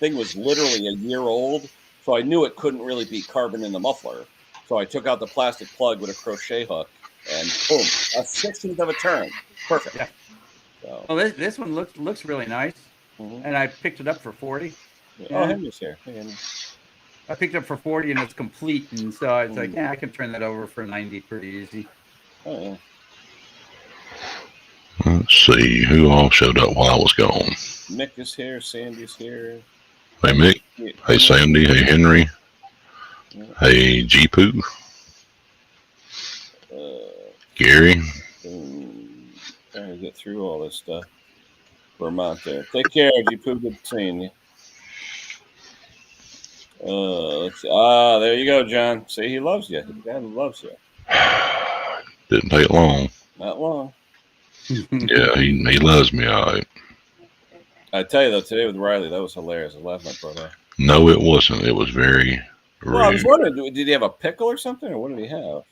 thing was literally a year old, so I knew it couldn't really be carbon in the muffler. So I took out the plastic plug with a crochet hook, and boom, a 16th of a turn, perfect. Yeah. So. Well, this one looks really nice, and I picked it up for 40. Yeah. Oh, Henry's here. Hey, Henry. I picked it up for 40, and it's complete, and so I was like, I can turn that over for 90 pretty easy. Oh yeah. Let's see who all showed up while I was gone. Mick is here. Sandy's here. Hey Mick. Hey Sandy. Hey Henry. Hey Jeepoo. Gary. Trying to get through all this stuff. Vermont there. Take care, Jeepoo. Good seeing you. Let's see. There you go, John. See, he loves you. Dan loves you. Didn't take long. Not long. Yeah, he loves me, all right. I tell you though, today with Riley, that was hilarious. I laughed my brother. No, it wasn't. It was very rude. Well, I was wondering, did he have a pickle or something, or what did he have?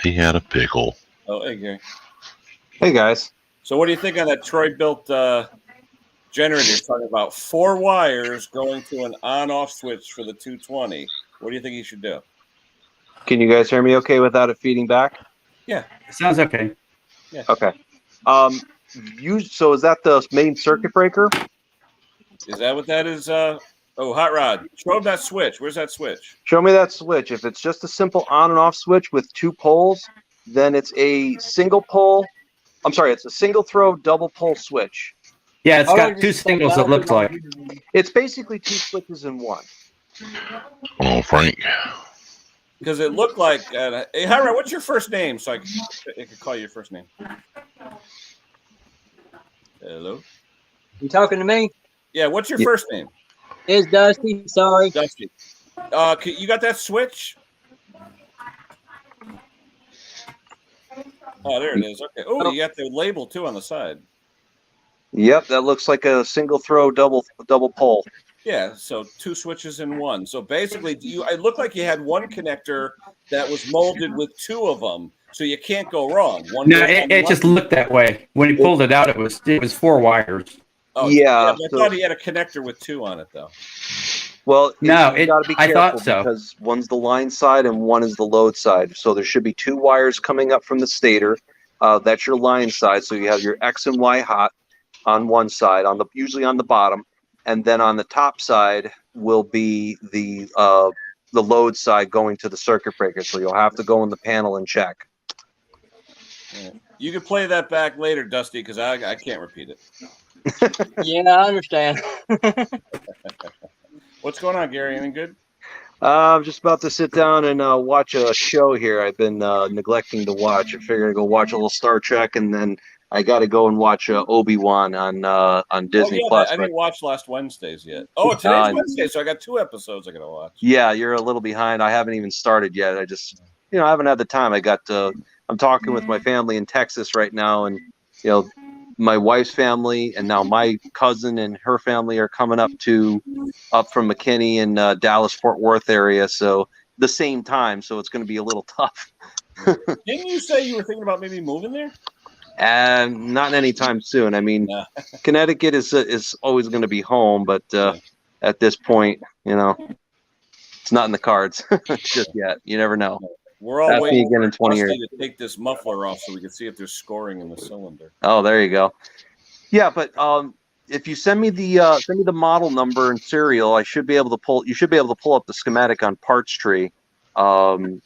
He had a pickle. Oh, hey, Gary. Hey, guys. So what do you think on that Troy built generator? He's talking about 4 wires going to an on-off switch for the 220. What do you think he should do? Can you guys hear me okay without it feeding back? Yeah. Sounds okay. Yeah. Okay. So is that the main circuit breaker? Is that what that is? Hot Rod, show him that switch. Where's that switch? Show me that switch. If it's just a simple on and off switch with 2 poles, then it's a single pole. I'm sorry, it's a single throw double pole switch. Yeah, it's got 2 singles, it looks like. It's basically 2 switches in one. Hold on, Frank. Because it looked like, hey, Hot Rod, what's your first name? So I could call you your first name. Hello? You talking to me? Yeah, what's your first name? It's Dusty. Sorry. Dusty. You got that switch? Oh, there it is. Okay. Oh, you got the label too on the side. Yep, that looks like a single throw double pole. Yeah, so 2 switches in one. So basically, it looked like you had one connector that was molded with 2 of them, so you can't go wrong. It just looked that way. When he pulled it out, it was 4 wires. Oh, yeah. I thought he had a connector with 2 on it, though. Well, No, you gotta be I careful thought so. because one's the line side and one is the load side. So there should be two wires coming up from the stator. That's your line side. So you have your X and Y hot on one side, usually on the bottom, and then on the top side will be the load side going to the circuit breaker. So you'll have to go in the panel and check. Yeah. You can play that back later, Dusty, because I can't repeat it. Yeah, I understand. What's going on, Gary? Anything good? I'm just about to sit down and watch a show here. I've been neglecting to watch. I figured I'd go watch a little Star Trek, and then I got to go and watch Obi-Wan on Disney Plus. I didn't watch last Wednesday's yet. Oh, today's Wednesday, so I got 2 episodes I got to watch. Yeah, you're a little behind. I haven't even started yet. I just, I haven't had the time. I'm talking with my family in Texas right now, and my wife's family and now my cousin and her family are coming up from McKinney and Dallas Fort Worth area, so the same time, so it's going to be a little tough. Didn't you say you were thinking about maybe moving there? And not anytime soon. I mean, Connecticut is always going to be home, but at this point, it's not in the cards just yet. You never know. We're all waiting again in 20 years to take this muffler off so we can see if there's scoring in the cylinder. Oh, there you go. Yeah, but if you send me the model number and serial, you should be able to pull up the schematic on Parts Tree. But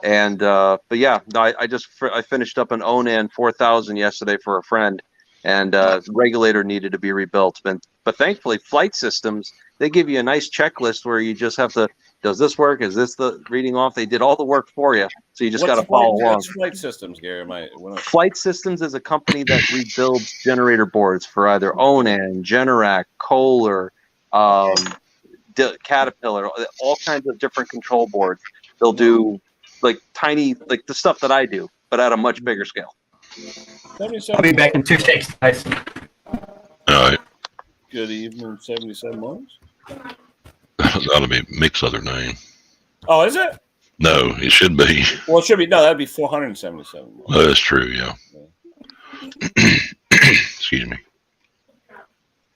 yeah, I finished up an Onan 4000 yesterday for a friend, and regulator needed to be rebuilt. But thankfully, Flight Systems, they give you a nice checklist where you just have to, does this work? Is this the reading off? They did all the work for you, so you just got to follow along. What's Flight Systems, Gary? Flight Systems is a company that rebuilds generator boards for either Onan, Generac, Kohler, Caterpillar, all kinds of different control boards. They'll do like the stuff that I do, but at a much bigger scale. I'll be back in 2 days. Nice. All right. Good evening, 77 months. That'll be Mick's other name. Oh, is it? No, it should be. Well, it should be. No, that'd be 477 months. Oh, that's true, yeah. Excuse me.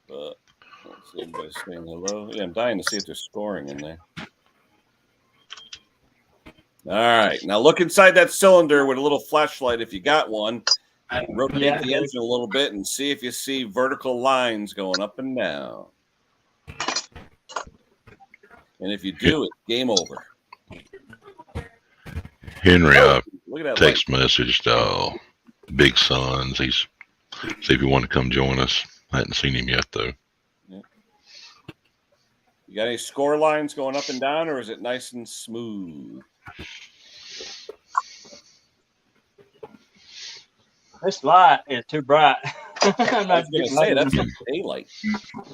But let's see, everybody's saying hello. Yeah, I'm dying to see if there's scoring in there. All right, now look inside that cylinder with a little flashlight if you got one. Rotate the engine a little bit and see if you see vertical lines going up and down. And if you do, it's game over. Henry, look at that text messaged Big Sons. He's see if you want to come join us. I hadn't seen him yet, though. Yeah. You got any score lines going up and down, or is it nice and smooth? This light is too bright. I'm I was going to say, that's like daylight.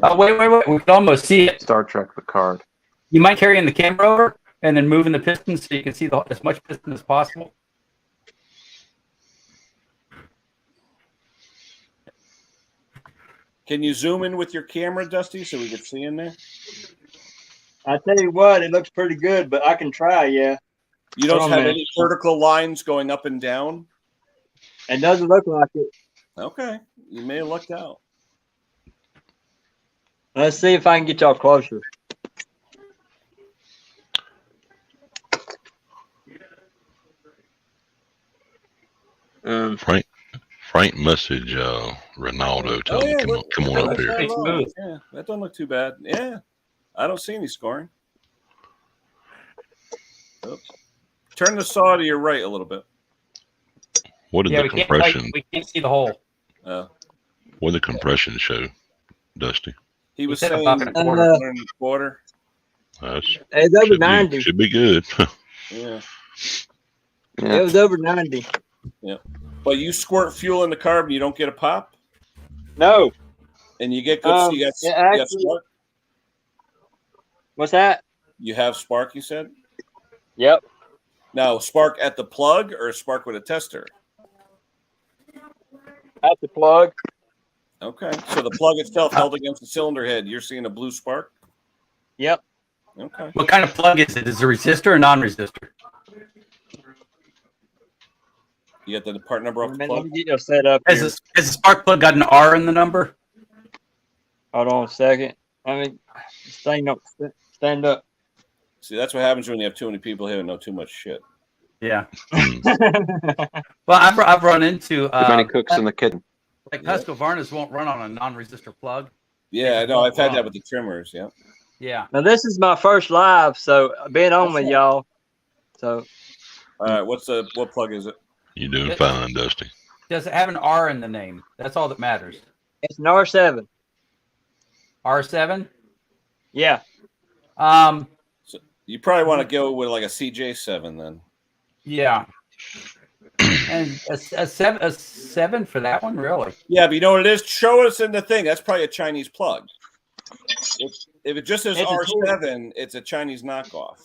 Oh, wait. We can almost see it. Star Trek Picard. You mind carrying the camera over and then moving the piston so you can see as much piston as possible? Can you zoom in with your camera, Dusty, so we can see in there? I tell you what, it looks pretty good, but I can try, yeah. You don't have any vertical lines going up and down? It doesn't look like it. Okay. You may have lucked out. Let's see if I can get y'all closer. Frank message Ronaldo telling him come on up here. Yeah, that don't look too bad. Yeah, I don't see any scoring. Oops. Turn the saw to your right a little bit. What did the compression? We can't see the hole. What did the compression show, Dusty? He was saying about a quarter. It's over 90. Should be good. Yeah. It was over 90. Yeah. But you squirt fuel in the carb and you don't get a pop? No. And you get good. You got spark? What's that? You have spark, you said? Yep. Now, spark at the plug or spark with a tester? At the plug. Okay. So the plug itself held against the cylinder head, you're seeing a blue spark? Yep. Okay. What kind of plug is it? Is it a resistor or non-resistor? You got the part number off the Let plug? me get you set up. Has the spark plug got an R in the number? Hold on a second. I mean, this thing don't Stand up. See, that's what happens when you have too many people here and know too much shit. Yeah. Mm. Well, I've run into Too many cooks in the kitchen. like Yeah. Husqvarna's won't run on a non-resistor plug. Yeah, I know. I've had that with the trimmers. Yeah. Yeah. Now this is my first live, so being on with y'all. So All right. What plug is it? You're doing fine, Dusty. Does it have an R in the name? That's all that matters. it's an R7. R7. Yeah. You probably want to go with like a CJ7 then. Yeah. And a seven for that one, really? Yeah, but you know what it is? Show us in the thing. That's probably a Chinese plug. If it just says It's a R7, it's a Chinese knockoff.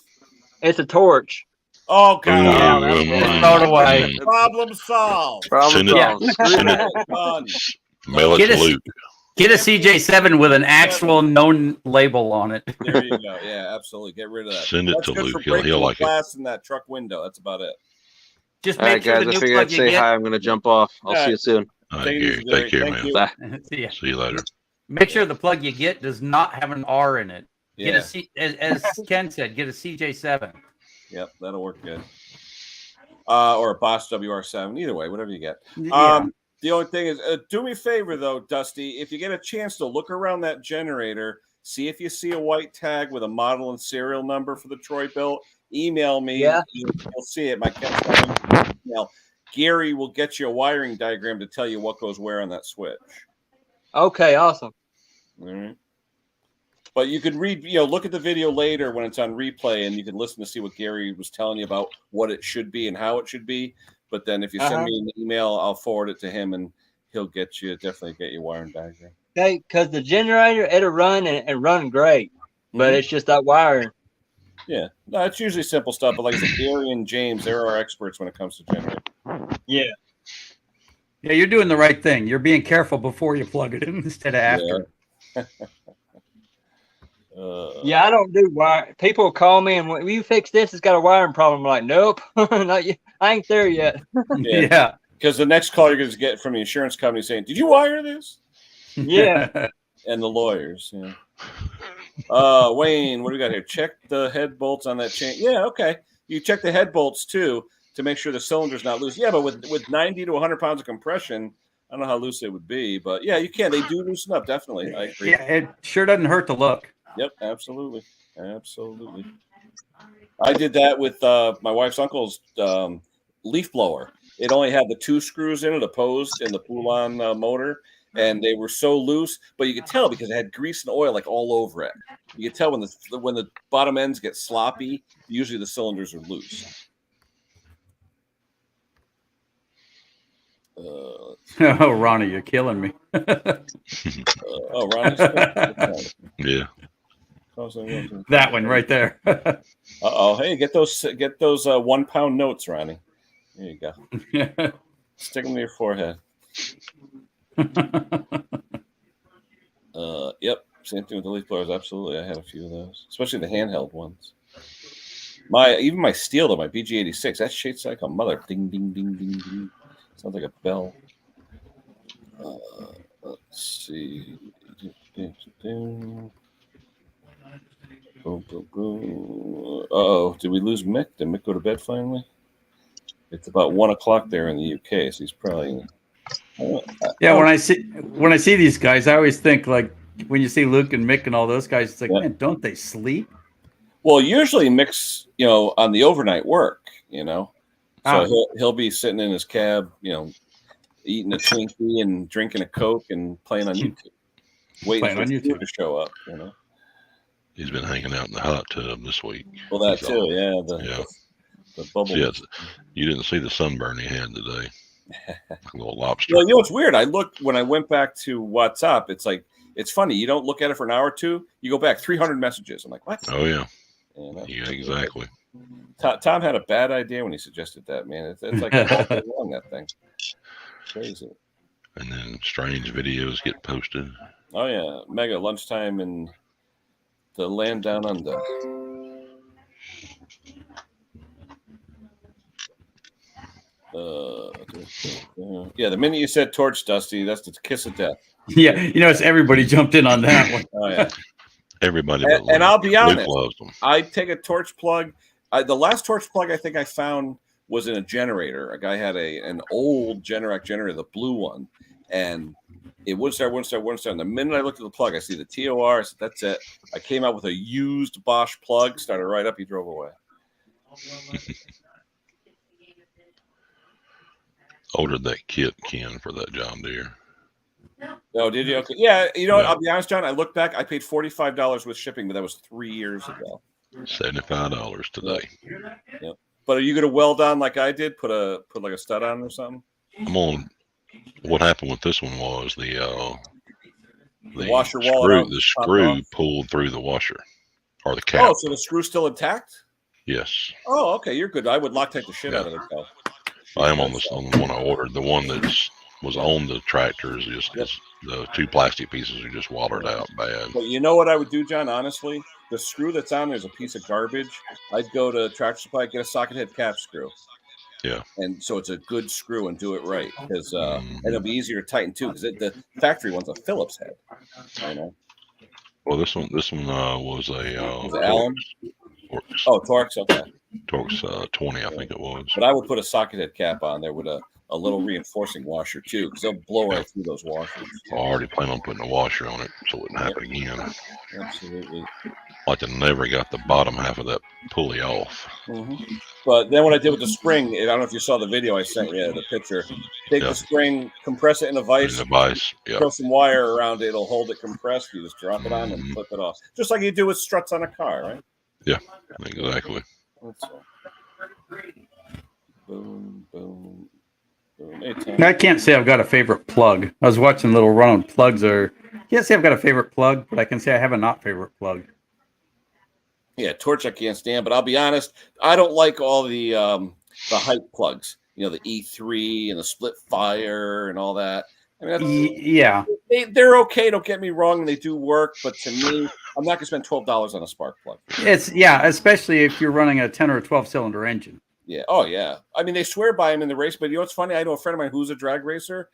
It's a torch. Oh god. Ooh, Throw it away. Problem solved. Problem Send it- solved. Send it, Done. mail it Get to us- Luke. Get a CJ7 with an actual known label on it. There you go. Yeah, absolutely. Get rid of that. Send it That's to good Luke. for He'll breaking the like it. glass in that truck window. That's about it. Just All right, make sure guys. the I new figured I'd plug you say get. hi. I'm going to jump off. I'll see you soon. All right, Take it Gary. easy, Take care, Thank man. you. Bye. See ya. See you later. Make sure the plug you get does not have an R in it. Get Yeah. a C, as Ken said, get a CJ7. Yep, that'll work good. Or a Bosch WR7. Either way, whatever you get. Yeah. The only thing is, do me a favor though, Dusty. If you get a chance to look around that generator, see if you see a white tag with a model and serial number for the Troy built. Email me. Yeah. You'll see it. My email. Gary will get you a wiring diagram to tell you what goes where on that switch. Okay, awesome. All right. But you could read, look at the video later when it's on replay, and you can listen to see what Gary was telling you about what it should be and how it should be. But then if you send me an email, I'll forward it to him, and he'll definitely get you wiring diagram. Okay, because the generator, it'll run and run great, but it's just that wiring. Yeah, no, it's usually simple stuff. But like I said, Gary and James, they're our experts when it comes to generator. Yeah. Yeah, you're doing the right thing. You're being careful before you plug it in instead of after. Yeah, I don't do wire. People call me and will you fix this? It's got a wiring problem. I'm like, nope, not yet. I ain't there yet. Yeah. Because the next call you're going to get from the insurance company saying, "Did you wire this?" Yeah. And the lawyers. Yeah. Wayne, what do we got here? Check the head bolts on that chain. Yeah, okay. You check the head bolts too to make sure the cylinder's not loose. Yeah, but with 90 to 100 pounds of compression, I don't know how loose it would be, but yeah, you can. They do loosen up, definitely. I agree. Yeah, it sure doesn't hurt to look. Yep, absolutely. Absolutely. I did that with my wife's uncle's leaf blower. It only had the 2 screws in it, opposed in the pull-on motor, and they were so loose, but you could tell because it had grease and oil like all over it. You could tell when the bottom ends get sloppy, usually the cylinders are loose. Oh, Ronnie, you're killing me. Ronnie. Yeah. That one right there. Hey, get those 1 pound notes, Ronnie. There you go. Stick them to your forehead. Yep. Same thing with the leaf blowers. Absolutely. I had a few of those, especially the handheld ones. Even my steel, though, my BG86, that shakes like a mother. Ding, ding, ding, ding, ding. Sounds like a bell. Let's see. Boom, boom, boom. Uh-oh. Did we lose Mick? Did Mick go to bed finally? It's about 1 o'clock there in the UK, so he's probably. Yeah, when I see these guys, I always think like when you see Luke and Mick and all those guys, it's like, man, don't they sleep? Well, usually Mick's, on the overnight work, so he'll be sitting in his cab, eating a Twinkie and drinking a Coke and playing on YouTube, waiting for YouTube to show up. He's been hanging out in the hot tub this week. Well, that too, yeah. The bubble. Yeah, you didn't see the sunburn he had today. A little lobster. Well, it's weird. I looked when I went back to WhatsApp. It's like it's funny. You don't look at it for an hour or two. You go back 300 messages. I'm like, what? Oh yeah. Yeah, Exactly. Tom had a bad idea when he suggested that. Man, it's like all day long, that thing. Crazy. And then strange videos get posted. Oh yeah, mega lunchtime in the land down under. Yeah, the minute you said torch, Dusty, that's the kiss of death. Yeah, it's everybody jumped in on that one. Oh yeah. Everybody, And I'll be Luke honest, loves them. I take a torch plug. The last torch plug I think I found was in a generator. A guy had an old Generac generator, the blue one, and it wouldn't start. And the minute I looked at the plug, I see the TOR. I said, "That's it." I came out with a used Bosch plug, started right up. He drove away. Ordered that kit, Ken, for that John Deere. Oh, did you? Okay. Yeah, you know what? I'll be honest, John. I look back. I paid $45 with shipping, but that was 3 years ago. $75 today. Yep. But are you going to weld on like I did? Put like a stud on or something? I'm on. What happened with this one was the washer wall. The screw pulled through the washer or the cap. Oh, so the screw's still intact? Yes. Oh, okay. You're good. I would Loctite the shit out of it, though. I am on the one I ordered. The one that was on the tractor is just the two plastic pieces are just watered out bad. But you know what I would do, John? Honestly, the screw that's on there is a piece of garbage. I'd go to Tractor Supply, get a socket head cap screw. Yeah. And so it's a good screw and do it right because and it'll be easier to tighten too because the factory one's a Phillips head. I know. Well, this one was a Allen. Torx. Oh, Torx. Okay. Torx 20, I think it was. But I would put a socket head cap on there with a little reinforcing washer too, because they'll blow right through those washers. I already plan on putting a washer on it so it wouldn't happen again. Absolutely. Like I never got the bottom half of that pulley off. Mm-hmm. But then what I did with the spring, I don't know if you saw the video I sent you, the picture. Take the spring, compress it in a vise. Throw some wire around it. It'll hold it compressed. You just drop it on and flip it off. Just like you do with struts on a car, right? Yeah, exactly. That's all. Boom, boom. I can't say I've got a favorite plug. I was watching Little Run on plugs. Can't say I've got a favorite plug, but I can say I have a not favorite plug. Yeah, torch I can't stand, but I'll be honest, I don't like all the hype plugs. You know, the E3 and the split fire and all that. I mean, they're okay. Don't get me wrong, and they do work. But to me, I'm not going to spend $12 on a spark plug. Especially if you're running a 10 or a 12 cylinder engine. Yeah. Oh, yeah. I mean, they swear by them in the race, but you know what's funny? I know a friend of mine who's a drag racer.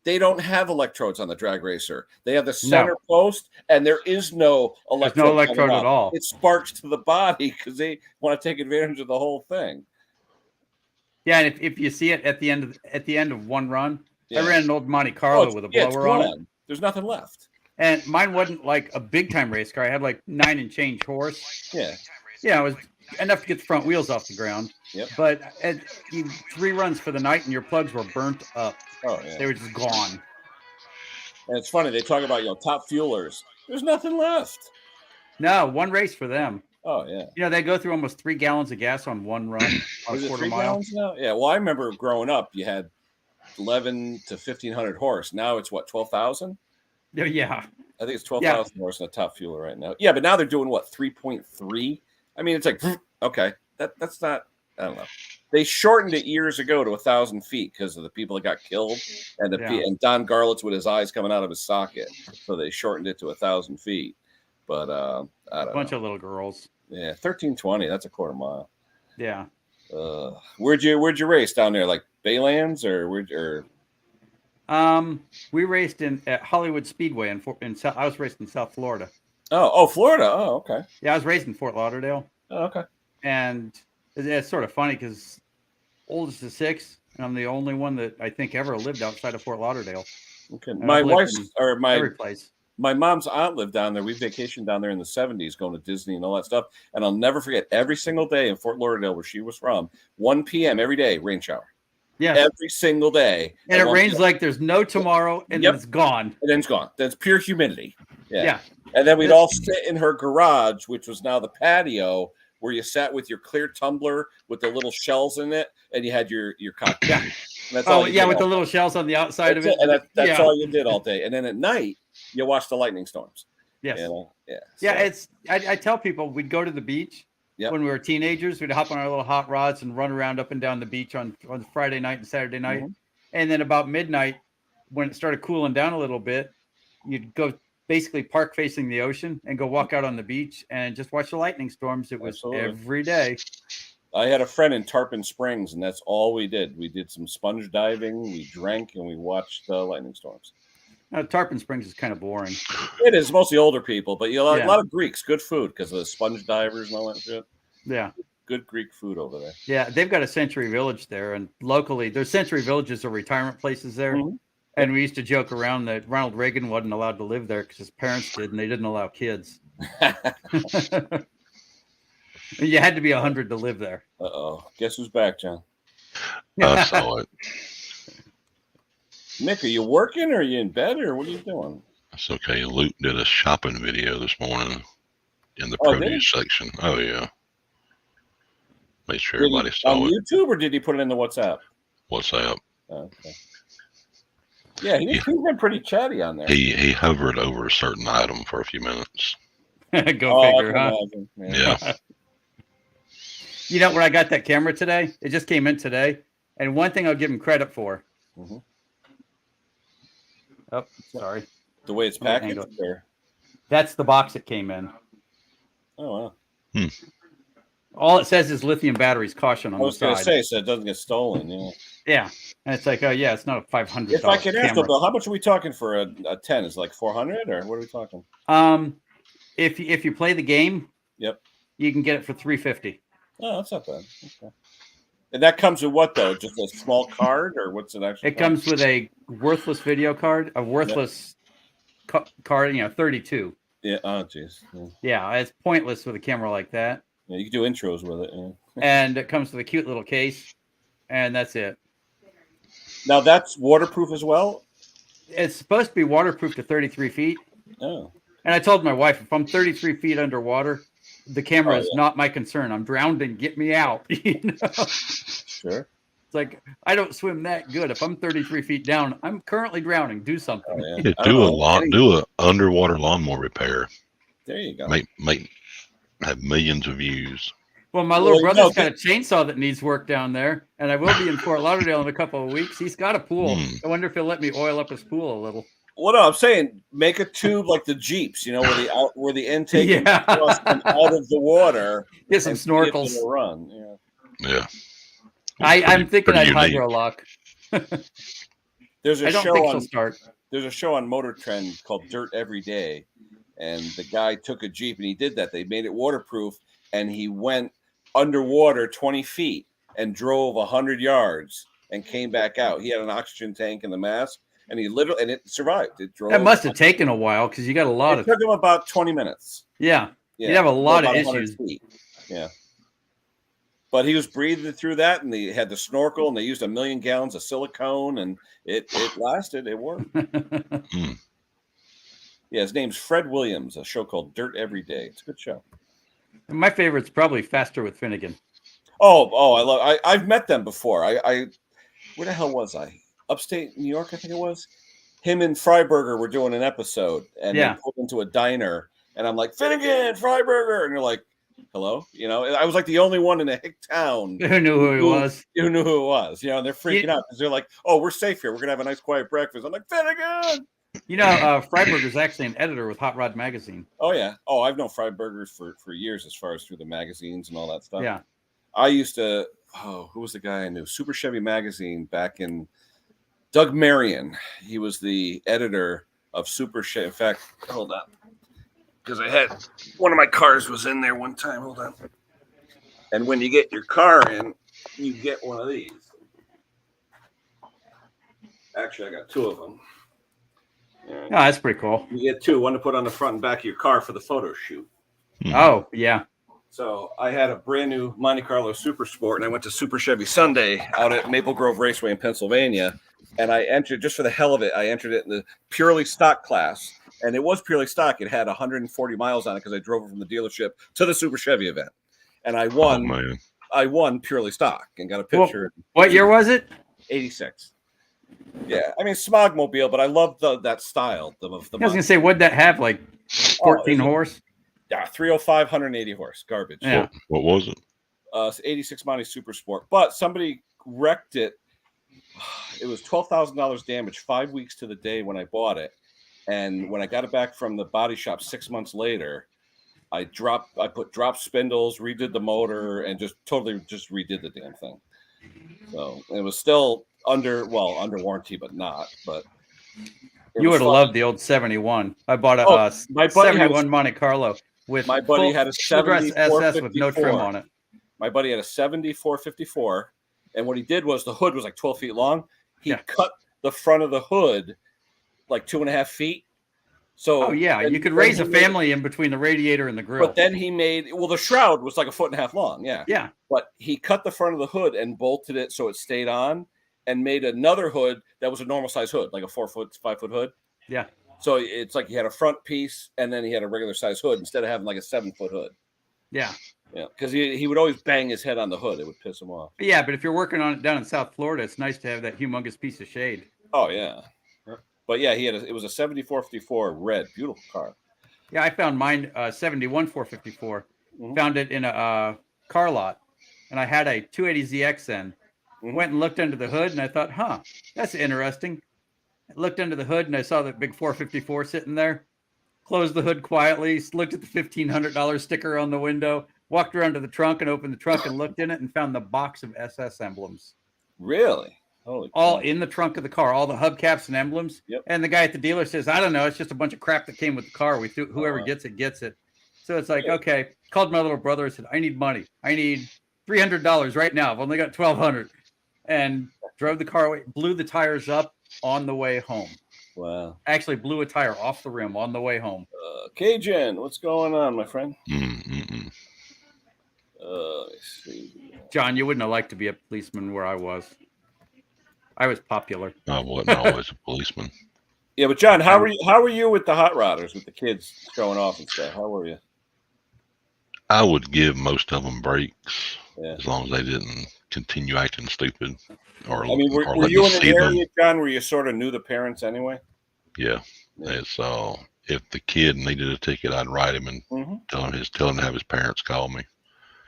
They don't have electrodes on the drag racer. They have the center post, and there is no electrode. There's no electrode at all. It sparks to the body because they want to take advantage of the whole thing. Yeah, and if you see it at the end of one run, I ran an old Monte Carlo with a blower on it. There's nothing left. And mine wasn't like a big time race car. I had like 9 and change horse. Yeah. Yeah, it was enough to get the front wheels off the ground. Yep. But 3 runs for the night, and your plugs were burnt up. Oh, yeah. They were just gone. And it's funny. They talk about, top fuelers. There's nothing left. No, one race for them. Oh, yeah. They go through almost 3 gallons of gas on one run. On Was a it quarter 3 mile. gallons now? Yeah. Well, I remember growing up, you had 11 to 1,500 horse. Now it's what, 12,000? Yeah. I think it's 12,000 horse in a top fueler right now. Yeah, but now they're doing what, 3.3? I mean, it's like, okay, that's not, I don't know. They shortened it years ago to 1,000 feet because of the people that got killed and and Don Garlitz with his eyes coming out of his socket. So they shortened it to 1,000 feet. But I don't know. A bunch of little girls. Yeah, 1320. That's a quarter mile. Yeah. Where'd you race down there? Like Baylands or we raced at Hollywood Speedway I was raced in South Florida. Oh, Florida. Oh, okay. Yeah, I was raised in Fort Lauderdale. Oh, okay. And it's sort of funny because oldest of 6, and I'm the only one that I think ever lived outside of Fort Lauderdale. Okay. My wife's every place. My mom's aunt lived down there. We vacationed down there in the 70s, going to Disney and all that stuff. And I'll never forget every single day in Fort Lauderdale, where she was from, 1 p.m. every day, rain shower. Yeah. Every single day. And it rains like there's no tomorrow, and then it's gone. And then it's gone. That's pure humidity. Yeah. And then we'd all sit in her garage, which was now the patio, where you sat with your clear tumbler with the little shells in it, and you had your cocktail. Yeah. With the little shells on the outside of it. And that's all you did all day. And then at night, you watched the lightning storms. Yes. Yeah. I tell people we'd go to the beach when we were teenagers. We'd hop on our little hot rods and run around up and down the beach on Friday night and Saturday night. Mm-hmm. And then about midnight, when it started cooling down a little bit, you'd go basically park facing the ocean and go walk out on the beach and just watch the lightning storms. It was every day. I had a friend in Tarpon Springs, and that's all we did. We did some sponge diving, we drank, and we watched the lightning storms. Tarpon Springs is kind of boring. It is mostly older people, but you know, Yeah. a lot of Greeks. Good food because of the sponge divers and all that shit. Yeah. Good Greek food over there. Yeah, they've got a Century Village there, and locally, there's Century Villages or retirement places there. Mhm. And we used to joke around that Ronald Reagan wasn't allowed to live there because his parents did, and they didn't allow kids. You had to be 100 to live there. Uh-oh. Guess who's back, John? I saw it. Nick, are you working or are you in bed or what are you doing? It's okay. Luke did a shopping video this morning in the Oh, did produce section. Oh yeah. Made sure Did he- everybody saw on it. YouTube or did he put it in the WhatsApp? WhatsApp. Oh, okay. Yeah, he's been pretty chatty on there. He hovered over a certain item for a few minutes. Go I figure, can huh? imagine. Yeah. You know where I got that camera today? It just came in today. And one thing I'll give him credit for. Mhm. Oh, sorry. The way it's Oh, hang packaged? on. Or? That's the box it came in. Oh, wow. All it says is lithium batteries, caution on I the was going to side. say, so it doesn't get stolen. Yeah. Yeah. And it's like, oh, yeah, it's not a $500 If I could ask, camera. Bill, how much are we talking for a 10? Is it like 400 or what are we talking? If you play the game, Yep. you can get it for $350. Oh, that's not bad. Okay. And that comes with what, though? Just a small card or what's it actually? It comes with a worthless video card, a worthless card, 32. Yeah. Oh, jeez. Yeah. Yeah, it's pointless with a camera like that. Yeah, you can do intros with it. Yeah. And it comes with a cute little case, and that's it. Now that's waterproof as well. It's supposed to be waterproof to 33 feet. Oh. And I told my wife, if I'm 33 feet underwater, the camera Oh, is yeah. not my concern. I'm drowning. Get me out. You know? Sure. It's like, I don't swim that good. If I'm 33 feet down, I'm currently drowning. Do something. Oh, yeah. Yeah, I don't know. do a underwater lawnmower repair. There you go. Make have millions of views. Well, my little Well, brother's no, got a chainsaw that needs work down there, and I will be in Fort Lauderdale in a couple of weeks. He's got a pool. I wonder if he'll let me oil up his pool a little. Well, no, I'm saying make a tube like the Jeeps, where the intake and Yeah. exhaust come out of the water. Get some and see it in snorkels. a run. Yeah. Yeah. I'm thinking I'd pretty unique. hydrolock. There's a I don't show think on she'll start. there's a show on Motor Trend called Dirt Every Day, and the guy took a Jeep and he did that. They made it waterproof, and he went underwater 20 feet and drove 100 yards and came back out. He had an oxygen tank in the mask, and it survived. It drove. That must have taken a while because you got a lot It of. took him about 20 minutes. Yeah. Yeah, You'd have a lot of about 100 issues. feet. Yeah. But he was breathing through that, and they had the snorkel, and they used 1 million gallons of silicone, and it lasted. It worked. Yeah, his name's Fred Williams. A show called Dirt Every Day. It's a good show. My favorite's probably Faster with Finnegan. I've met them before. I where the hell was I? Upstate New York, I think it was. Him and Freiberger were doing an episode, and Yeah. they pulled into a diner, and I'm like, Finnegan, Freiberger, and they're like, hello, I was like the only one in a hick town Who knew who he was? who knew who it was. And they're freaking out because they're like, oh, we're safe here. We're gonna have a nice quiet breakfast. I'm like, Finnegan. Freiberger's actually an editor with Hot Rod Magazine. Oh yeah. Oh, I've known Freibergers for years, as far as through the magazines and all that stuff. Yeah. I used to. Oh, who was the guy I knew? Super Chevy magazine back in. Doug Marion. He was the editor of Super Chevy. In fact, hold on, because I had one of my cars was in there one time. Hold on. And when you get your car in, you get one of these. Actually, I got two of them. Oh, that's pretty cool. You get two, one to put on the front and back of your car for the photo shoot. Oh, yeah. So I had a brand new Monte Carlo Super Sport, and I went to Super Chevy Sunday out at Maple Grove Raceway in Pennsylvania, and I entered, just for the hell of it, I entered it in the purely stock class, and it was purely stock. It had 140 miles on it because I drove it from the dealership to the Super Chevy event, and I won. Oh, man. I won purely stock and got a picture. What year was it? 86. Yeah, I mean Smogmobile, but I love that style. I was gonna say, what'd that have? Like 14 horse? Yeah, 305, 180 horse, garbage. Yeah. What was it? It's 86 Monte Super Sport, but somebody wrecked it. It was $12,000 damage 5 weeks to the day when I bought it, and when I got it back from the body shop 6 months later, I put drop spindles, redid the motor, and just redid the damn thing. So it was still under warranty, but You would have loved the old 71. I bought a my buddy 71 Monte Carlo with my buddy had a full dress SS with no trim 74. on it. My buddy had a 7454, and what he did was the hood was like 12 feet long. He cut the front of the hood like 2.5 feet. So you could raise a family in between the radiator and the grill. But then he made the shroud was like 1.5 feet long. Yeah. But he cut the front of the hood and bolted it so it stayed on, and made another hood that was a normal size hood, like a 5 foot hood. Yeah. So it's like he had a front piece and then he had a regular size hood instead of having like a 7-foot hood. Yeah. Yeah, because he would always bang his head on the hood. It would piss him off. Yeah, but if you're working on it down in South Florida, it's nice to have that humongous piece of shade. Oh yeah, but yeah, it was a 7454 red, beautiful car. Yeah, I found mine 71 454. Found it in a car lot, and I had a 280ZX then. Went and looked under the hood, and I thought, that's interesting. I looked under the hood, and I saw that big 454 sitting there. Closed the hood quietly, looked at the $1,500 sticker on the window, walked around to the trunk and opened the trunk and looked in it and found the box of SS emblems. Really? Holy all cow. in the trunk of the car, all the hubcaps and emblems. Yep. And the guy at the dealer says, I don't know, it's just a bunch of crap that came with the car. We threw, whoever gets it, gets it. So it's like, okay, called my little brother and said, I need money. I need $300 right now. I've only got $1,200. And drove the car away, blew the tires up on the way home. Wow. Actually blew a tire off the rim on the way home. Cajun, what's going on, my friend? Let's see. John, you wouldn't have liked to be a policeman where I was. I was popular. I wasn't always a policeman. Yeah, but John, how were you with the hot rodders, with the kids showing off and stuff? How were you? I would give most of them breaks as long as they didn't continue acting stupid. Or I mean, were you in an area, John, where you sort of knew the parents anyway? Yeah. It's if the kid needed a ticket, I'd write him and tell him to have his parents call me.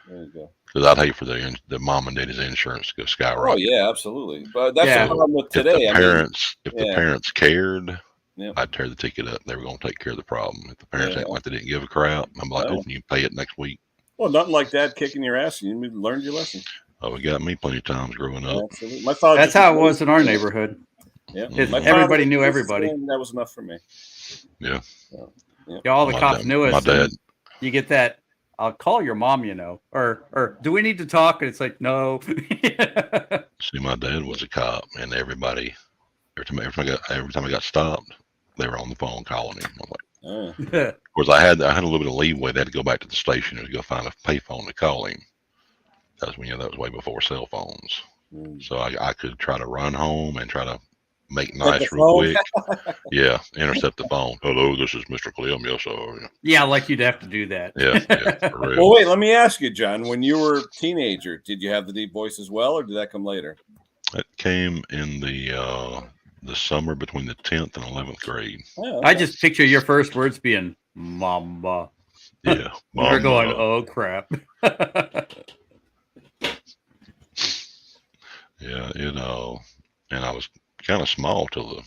There you go. Because I'd hate for the mom and daddy's insurance to go skyrocket. Oh yeah, absolutely. But that's the problem with today. If the parents cared, I'd tear the ticket up. They were going to take care of the problem. If the parents act like they didn't give a crap, I'm like, oh, you can pay it next week. Well, nothing like Dad kicking your ass. You learned your lesson. Oh, it got me plenty of times growing up. Absolutely. My father. That's how it was in our neighborhood. Yeah, everybody knew everybody. That was enough for me. Yeah. Yeah, all the cops knew us. My dad. You get that. I'll call your mom, or do we need to talk? And it's like, no. See, my dad was a cop, and every time I got stopped, they were on the phone calling him. I'm like, of course, I had a little bit of leeway. They had to go back to the station and go find a payphone to call him. That was way before cell phones. So I could try to run home and try to make nice real quick. Intercept the phone. Hello, this is Mr. Clem. Yes, sir. Yeah, like you'd have to do that. Yeah, for real. Well, wait, let me ask you, John. When you were a teenager, did you have the deep voice as well, or did that come later? It came in the summer between the 10th and 11th grade. Oh, I just picture your first words being "mama." Yeah, you're going, oh crap. Yeah, and I was kind of small till the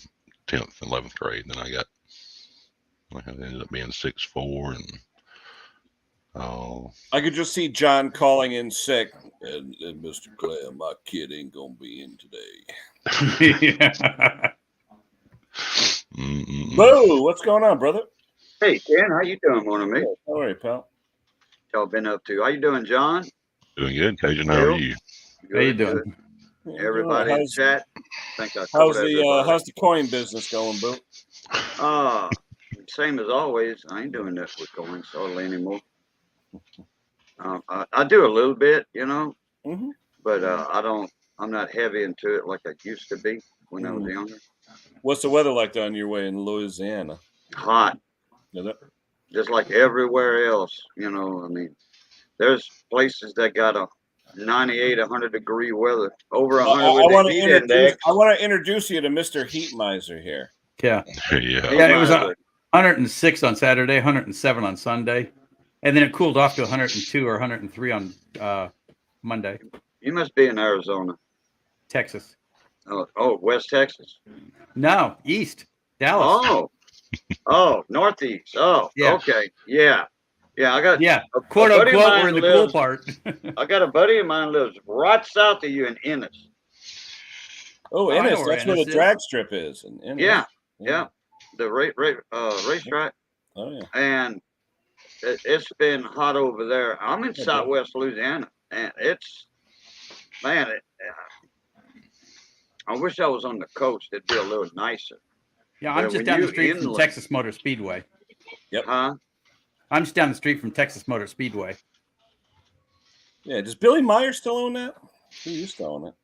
10th and 11th grade. Then I ended up being 6'4", and I could just see John calling in sick, and Mr. Clem, my kid ain't gonna be in today. Boo! What's going on, brother? Hey, Ken, how you doing, morning, mate? How are you, pal? Y'all been up to? How you doing, John? Doing good, Cajun. How are you? How you doing? Everybody in chat. How's the coin business going, Boo? Same as always. I ain't doing that with coins hardly anymore. I do a little bit, but I'm not heavy into it like I used to be when I was younger. What's the weather like down your way in Louisiana? Hot. Is it? Just like everywhere else, I mean, there's places that got a 98, 100 degree weather, over 100 with the heat index. I want to introduce you to Mr. Heat Miser here. Yeah. Yeah. It was 106 on Saturday, 107 on Sunday, and then it cooled off to 102 or 103 on Monday. You must be in Arizona. Texas. Oh, West Texas. No, East. Dallas. Oh, Northeast. Oh, yeah. Okay. Yeah. I got quote unquote, we're in the cool part. I got a buddy of mine lives right south of you in Ennis. Oh, Ennis. That's where the drag strip is. Yeah. the racetrack. Oh yeah. And it's been hot over there. I'm in Southwest Louisiana, and it's, man, I wish I was on the coast. It'd be a little nicer. Yeah, I'm just down the street from Texas Motor Speedway. Yep. Huh? I'm just down the street from Texas Motor Speedway. Yeah. Does Billy Meyer still own that? Who used to own it?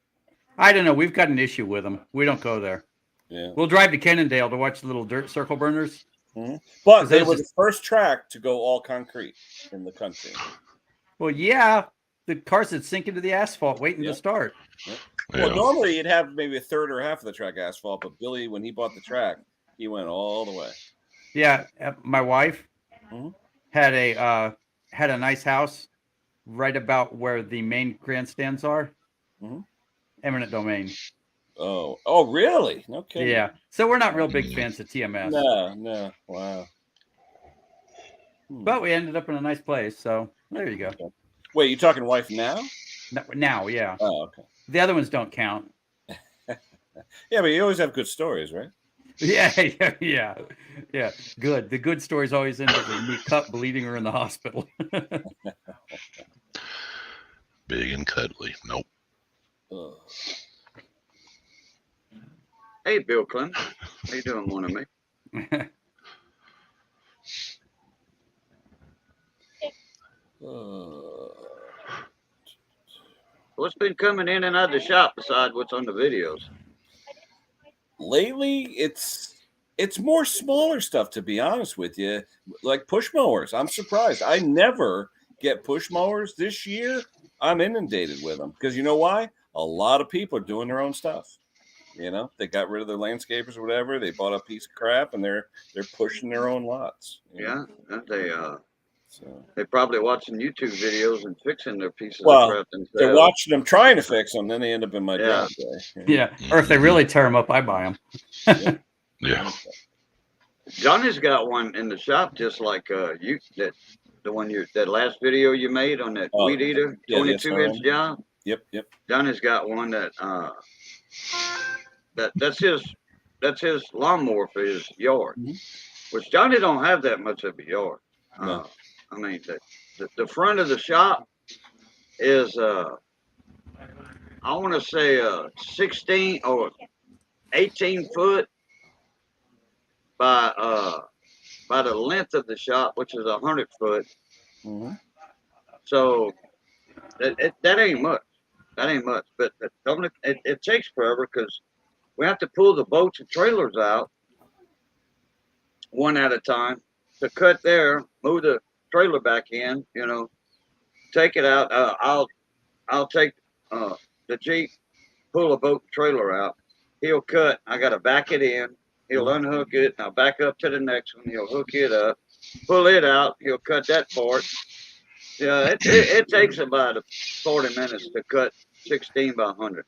I don't know. We've got an issue with them. We don't go there. Yeah. We'll drive to Cannondale to watch the little dirt circle burners. Mm-hmm. But they were the first track to go all concrete in the country. Well, yeah. The cars that sink into the asphalt waiting to start. Yep. Well, normally you'd have maybe a third or half of the track asphalt, but Billy, when he bought the track, he went all the way. Yeah, my wife had a nice house right about where the main grandstands are. Eminent domain. Oh, really? Okay. Yeah. So we're not real big fans of TMS. No. Wow. But we ended up in a nice place, so there you go. Okay. Wait, you talking wife now? Now, yeah. Oh, okay. The other ones don't count. Yeah, but you always have good stories, right? Yeah. Good. The good stories always end up with me cut, bleeding, or in the hospital. Big and cuddly. Nope. Hey, Bill Clinton. How you doing, morning, mate? What's been coming in and out of the shop besides what's on the videos? Lately, it's more smaller stuff, to be honest with you, like push mowers. I'm surprised. I never get push mowers. This year, I'm inundated with them because you know why? A lot of people are doing their own stuff. You know, they got rid of their landscapers or whatever. They bought a piece of crap and they're pushing their own lots. Yeah, they probably watching YouTube videos and fixing their pieces of crap themselves. They're watching them trying to fix them, then they end up in my driveway. Yeah, or if they really tear them up, I buy them. Yeah. Johnny's got one in the shop just like that last video you made on that weed eater 22-inch job. Yep. Johnny's got one that's his lawnmower for his yard, which Johnny don't have that much of a yard. No. I mean, the front of the shop is I want to say 16 or 18 foot by the length of the shop, which is 100 foot. So that ain't much. That ain't much, but it takes forever because we have to pull the boats and trailers out one at a time to cut there, move the trailer back in, take it out. I'll take the Jeep, pull a boat and trailer out. He'll cut. I got to back it in. He'll unhook it. I'll back up to the next one. He'll hook it up, pull it out. He'll cut that part. Yeah, it takes about 40 minutes to cut 16 by 100.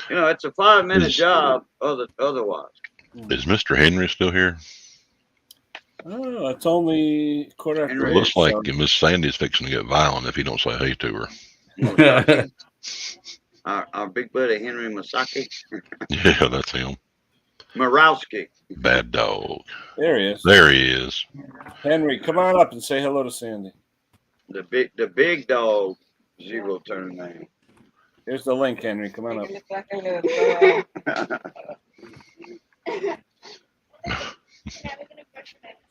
It's a 5-minute job otherwise. Is Mr. Henry still here? Oh, it's only quarter after. It looks like Miss Sandy's fixing to get violent if he don't say hey to her. Our big buddy Henry Masaki. Yeah, that's him. Marowski. Bad dog. There he is. There he is. Henry, come on up and say hello to Sandy. The big dog, zero turn name. Here's the link, Henry. Come on up.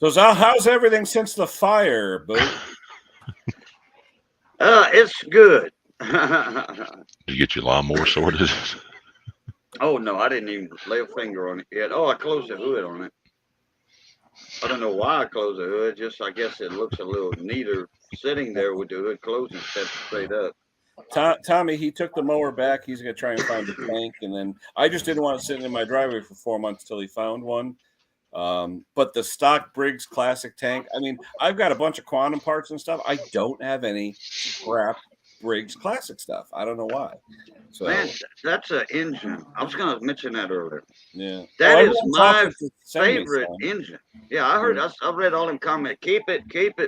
So how's everything since the fire, Boo? It's good. Did you get your lawnmower sorted? Oh no, I didn't even lay a finger on it yet. Oh, I closed the hood on it. I don't know why I closed the hood. Just I guess it looks a little neater sitting there with the hood closed instead of straight up. Tommy, he took the mower back. He's going to try and find a tank. And then I just didn't want to sit in my driveway for 4 months till he found one. But the stock Briggs Classic tank, I mean, I've got a bunch of quantum parts and stuff. I don't have any scrap Briggs Classic stuff. I don't know why. So Man, that's an engine. I was going to mention that earlier. yeah, That is everyone's my offering to send me favorite some. engine. Yeah, I heard. I read all them comments. Keep it,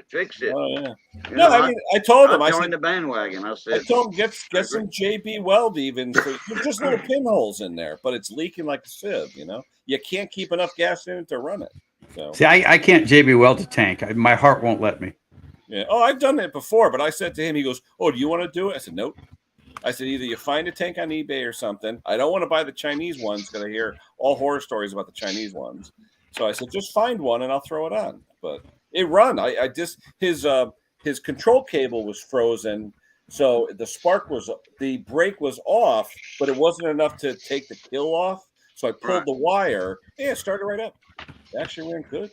fix it. Oh yeah. You No, know, I mean, I told him. I I joined said, the bandwagon. I I said, told him get some JB Weld even for just little pinholes in there, but it's leaking like a sieve. You know, you can't keep enough gas in it to run it. So See, I can't JB Weld a tank. My heart won't let me. yeah. Oh, I've done it before, but I said to him, he goes, "Oh, do you want to do it?" I said, "Nope." I said, either you find a tank on eBay or something. I don't want to buy the Chinese ones because I hear all horror stories about the Chinese ones. So I said, just find one and I'll throw it on. But it run. I just his control cable was frozen, so the brake was off, but it wasn't enough to take the kill off. So I pulled the wire. Yeah, it started right up. It actually ran good.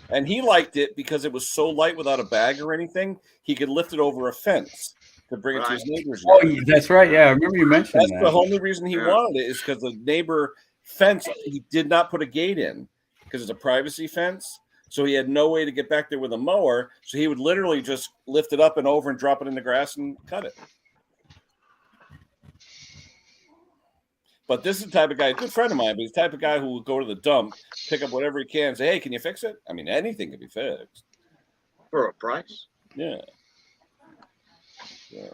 And he liked it because it was so light without a bag or anything. He could lift it over a fence to bring it to his neighbor's yard. Oh, that's right. Yeah, I remember you mentioned That's that. the only reason he wanted it is because the neighbor fence, he did not put a gate in because it's a privacy fence. So he had no way to get back there with a mower. So he would literally just lift it up and over and drop it in the grass and cut it. But this is the type of guy, a good friend of mine, but he's the type of guy who will go to the dump, pick up whatever he can, and say, hey, can you fix it? I mean, anything can be fixed. for a price. Yeah. Yeah.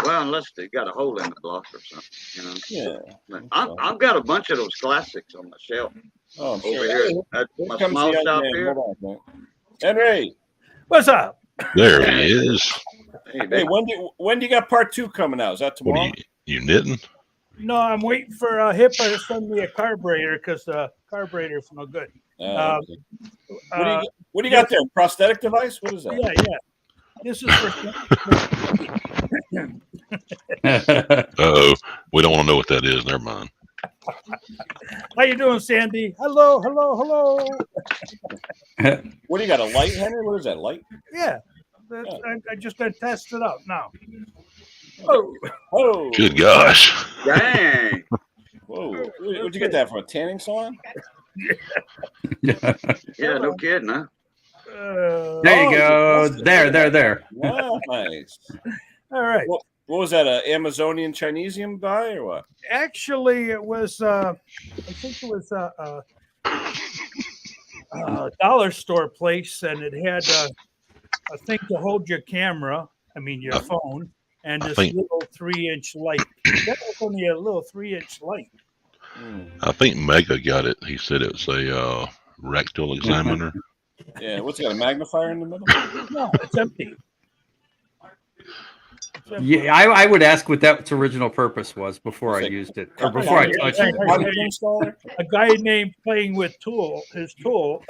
Well, unless they got a hole in the block or something, you know. Yeah. I've got a bunch of those classics on my shelf. Oh, I'm over sure. here at my small shop here. Hold on, Henry. What's up? There he is. Hey, when do you got part 2 coming out? Is that tomorrow? What are you knitting? No, I'm waiting for HIPAA to send me a carburetor because the carburetor's no good. Okay. What do you got there? Prosthetic device? What is that? Yeah. This is for. Oh, we don't want to know what that is. Never mind. How you doing, Sandy? Hello. What do you got? A light, Henry? What is that? Light? Yeah. I just got to test it out now. Oh. Good gosh. Dang. Whoa. Where'd you get that from? A tanning salon? Yeah, no kidding, huh? There you go. There. Nice. All right. What was that? An Amazonian Chinesium buy or what? Actually, it was. I think it was a dollar store place, and it had a thing to hold your camera. I mean, your phone, and this little 3-inch light. That was only a little 3-inch light. I think Mega got it. He said it was a rectal examiner. Yeah, what's it got? A magnifier in the middle? No, it's empty. Yeah, I would ask what that original purpose was before I used it, or before I touched it. A guy named playing with his tool.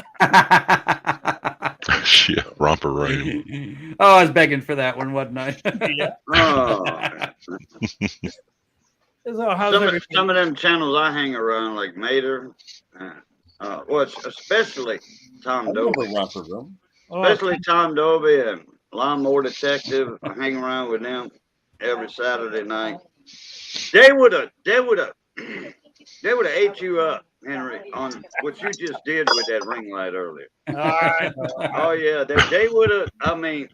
Shit, romper room. Oh, I was begging for that one, wasn't I? Yeah. Some of them channels I hang around, like Mater, especially Tom Dobie. Especially Tom Dobie and Lawnmower Detective. I hang around with them every Saturday night. They would have ate you up, Henry, on what you just did with that ring light earlier. Oh yeah, they would have. I mean,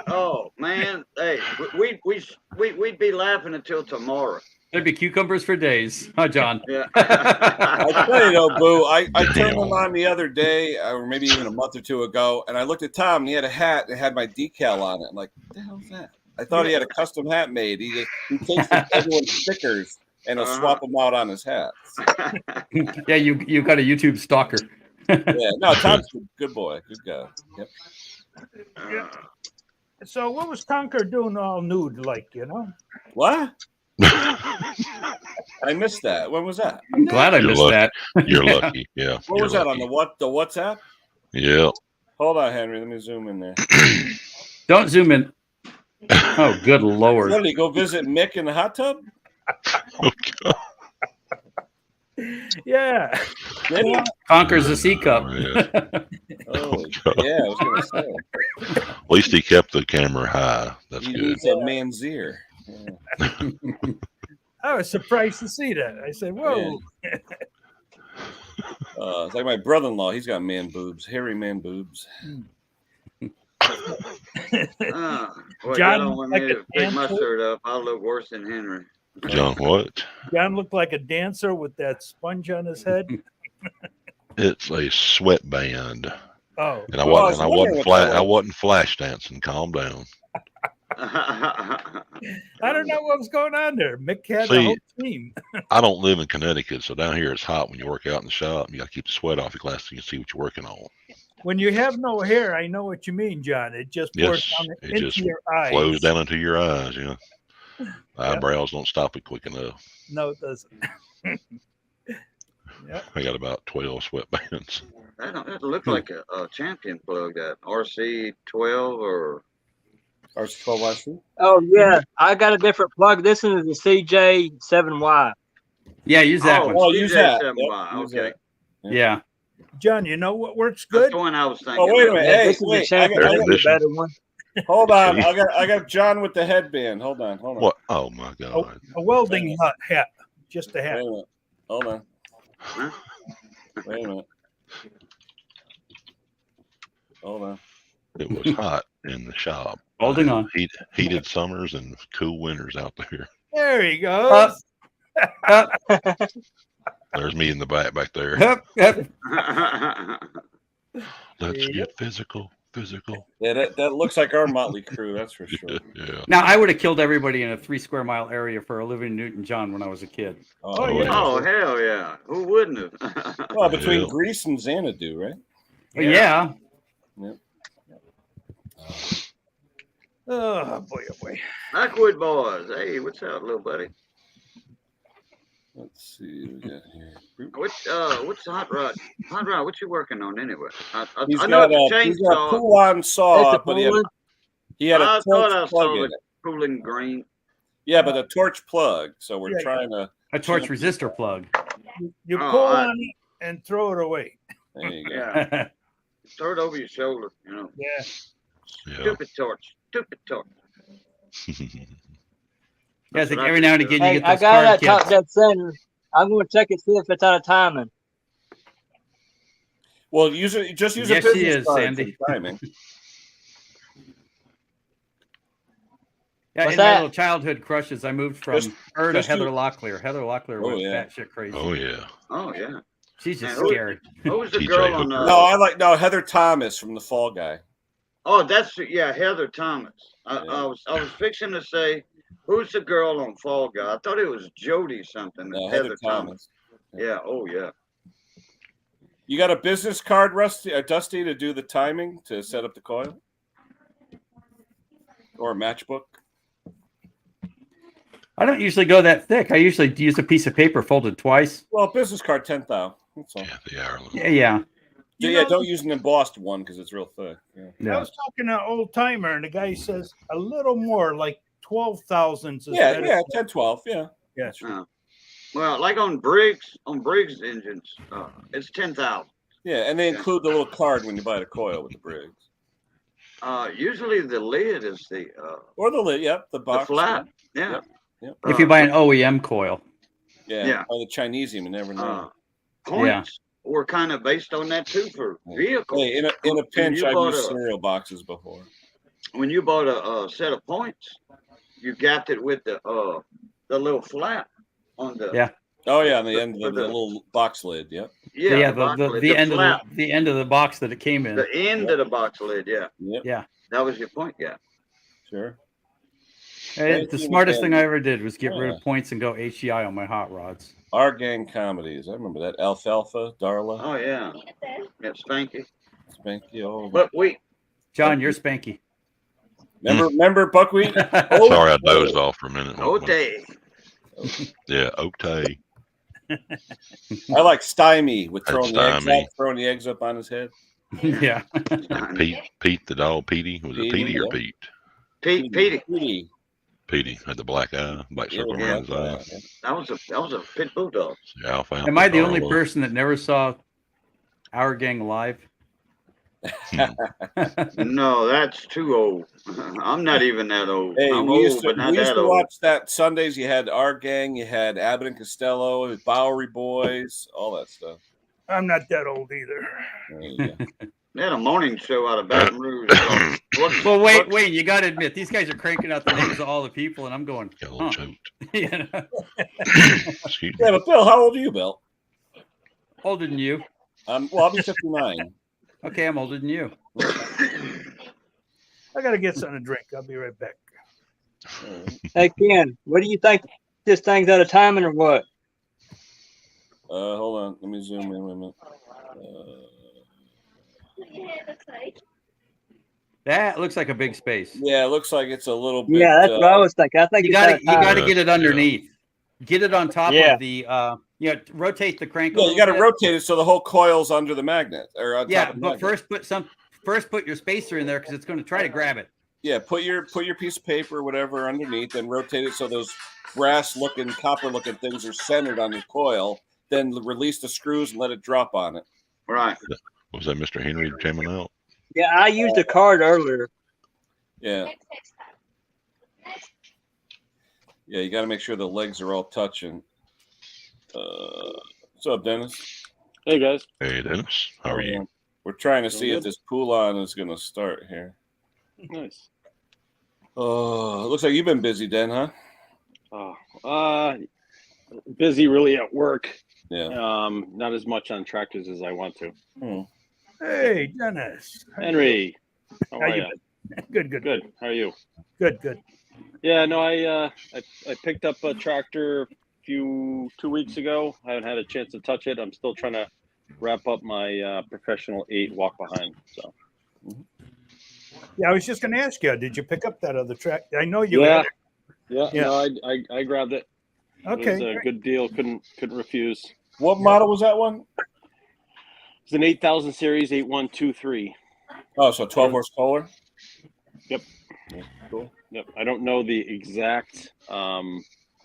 oh man, hey, we'd be laughing until tomorrow. There'd be cucumbers for days, huh, John? Yeah. I tell you though, Boo, I turned them on the other day, or maybe even a month or two ago, and I looked at Tom, and he had a hat that had my decal on it. I'm like, what the hell's that? I thought he had a custom hat made. He takes everyone's stickers and he'll swap them out on his hats. Yeah, you got a YouTube stalker. Yeah, no, Tom's a good boy, good guy. Yep. Yeah. So what was Tonker doing all nude like, you know? What? I missed that. When was that? I'm glad I missed that. You're lucky. Yeah. What was that on the WhatsApp? Yeah. Hold on, Henry. Let me zoom in there. Don't zoom in. Oh, good Lord. What, did he go visit Mick in the hot tub? Oh, God. Yeah. Conquers the C cup. Oh, yeah. Oh, yeah, I was going to say. At least he kept the camera high. That's He good. needs a man's ear. Yeah. I was surprised to see that. I said, whoa. Yeah. It's like my brother-in-law. He's got man boobs, hairy man boobs. Well, John you don't looked want like me a to pick my dancer. shirt up. I'll look worse than Henry. John, what? John looked like a dancer with that sponge on his head. It's a sweatband. Oh, And I Well, I wasn't, was and I wondering wasn't what that flash, I was. wasn't flash dancing. Calm down. I don't know what was going on there. Mick had the See, whole team. I don't live in Connecticut, so down here it's hot when you work out in the shop. You got to keep the sweat off your glass so you can see what you're working on. When you have no hair, I know what you mean, John. It just pours Yes, down it into just your eyes. flows down into your eyes. Yeah, eyebrows don't stop it quick enough. No, it doesn't. Yep. I got about 12 sweatbands. That looked like a champion plug, that RC12 or RC12YC. Oh yeah, I got a different plug. This one is the CJ7Y. Yeah, use that one. Oh, use that. CJ7Y. Yep, use Okay. that. Yeah. John, you know what works That's good? the one I was thinking. Oh, wait a of. minute. Yeah, Hey, this is the wait. I champion. got, Air This is the conditioning. better one. hold on. See? I got John with the headband. Hold on. What? Oh my God! A welding hat. Just a hat. Wait a minute. Hold on. Huh? Wait a minute. Hold on. It was hot in the shop. Holding on. Heated summers and cool winters out there. There he goes. There's me in the back there. Yep, yep. Let's Yep. get physical. Yeah, that looks like our Motley Crew. That's for sure. Yeah. Now, I would have killed everybody in a 3 square mile area for Olivia Newton-John when I was a kid. Oh, yeah. Oh, hell yeah. Who wouldn't have? Well, between Yeah. Grease and Xanadu, right? Yeah. Oh boy, oh boy. Backwood boys. Hey, what's up, little buddy? Let's see what we got here. What's Hot Rod? Hot Rod, what you working on anyway? I He's know got it's a he's got a chainsaw. pull-on saw, That's a but Poland. he had a I thought I torch plug saw in the it. cooling green. Yeah, but a torch plug. So we're Yeah. trying to. A torch resistor plug. You Oh, pull I- on it and throw it away. There you go. Yeah. Throw it over your shoulder, you know. Yeah. Yeah. Stupid torch. Stupid torch. Yeah, I think every now and again you Hey, get I those got card that top kits. dead center. I'm going to check it, see if it's out of timing. Well, just use Yes, a she business is, card Sandy. for timing. Yeah, What's in my that? little childhood crushes, I moved from Just- her to just Heather do- Locklear. Heather Locklear Oh, was yeah. batshit crazy. Oh yeah. Oh yeah. She's just Man, who- scary. Who was the TJ girl on Hooker. No, I like Heather Thomas from The Fall Guy. Oh, that's Heather Thomas. Yeah. I was fixing to say, who's the girl on Fall Guy? I thought it was Jody something. No, Heather Thomas. Thomas. Yeah. Oh yeah. You got a business card, Dusty, to do the timing to set up the coil, or a matchbook? I don't usually go that thick. I usually use a piece of paper folded twice. Well, business card 10,000. That's all. Yeah, the Ireland. Yeah. You Yeah, know- don't use an embossed one because it's real thick. Yeah. I Yeah. was talking to an old timer, and the guy says a little more, like 12 thousandths. Yeah, 10, 12. Yeah. Yeah. Well, like on Briggs engines, it's 10,000. Yeah, and they include the little card when you buy the coil with the Briggs. Usually the lid is the Or the lid, yep, the box. flap. Yeah. Yep. Yep. If you buy an OEM coil. Yeah. Yeah. Or the Chinese, you never know. Points were kind of based on that too for vehicles. Hey, in a pinch, you I've bought used a- cereal boxes before. When you bought a set of points, you gapped it with the little flap on the Yeah. Oh yeah, on the end For of the the- little box lid. Yep. Yeah, box lid, the end flap, of the end of the box that it came in. the end of the box lid. Yeah, Yep. Yeah. that was your point. Yeah. Sure. The smartest thing I ever did was get rid Yeah. of points and go HDI on my hot rods. Our Gang comedies. I remember that. Alfalfa, Darla, Oh yeah. Yeah, Spanky. Spanky. Oh, But we John, you're spanky. remember Buckwheat? Oh, Sorry, I dozed off for a minute. okay. Yeah, okay. I like Stymie with That's throwing the eggs Stymie. up, throwing the eggs up on his head. Yeah. And Pete the dog, Petey. Was it Petey, Petey or yeah. Pete? Petey. Petey. Petey had the black eye, black Yeah, circle around his eye. That was a pit bulldog. Alfalfa. Am I the only Darla. person that never saw Our Gang live? No, that's too old. I'm not even that old. Hey, I'm we old, used to, but not we used that to old. watch that Sundays. You had Our Gang, you had Abbott and Costello, Bowery Boys, all that stuff. I'm not that old either. There you go. They had a morning show out of Baton Rouge. Well, wait. You got to admit, these guys are cranking out the names of all the people, and I'm going, huh. Yeah, but Bill, how old are you, Bill? Older than you. Well, I'll be 59. Okay, I'm older than you. I got to get something to drink. I'll be right back. Hey, Ken, what do you think? This thing's out of timing or what? Hold on. Let me zoom in a minute. That looks like a big space. Yeah, it looks like it's a little bit. Yeah, that's what I was thinking. I think you got to get it underneath. Get it on top of the. Rotate the crank. Yeah, you got to rotate it so the whole coil's under the magnet or on top of the but magnet. first put your spacer in there because it's going to try to grab it. Yeah, put your piece of paper or whatever underneath and rotate it so those brass-looking, copper-looking things are centered on the coil. Then release the screws and let it drop on it. Right. Was that Mr. Henry jamming out? Yeah, I used a card earlier. Yeah. Yeah, you got to make sure the legs are all touching. What's up, Dennis? Hey, guys. Hey, Dennis. How are you? We're trying to see if this pull-on is going to start here. Nice. Oh, it looks like you've been busy, Den, huh? Busy really at work. Yeah. Not as much on tractors as I want to. Hey, Dennis. Henry. How are you? Good. How are you? Good. Yeah, no, I picked up a tractor 2 weeks ago. I haven't had a chance to touch it. I'm still trying to wrap up my professional 8 walk behind. So. Yeah, I was just going to ask you, did you pick up that other track? I know you. Yeah. Yeah. No, I grabbed it. Okay. It was a good deal. Couldn't refuse. What model was that one? It's an 8000 series 8123. Oh, so 12 horse Kohler? Yep. Yeah, cool. Yep. I don't know the exact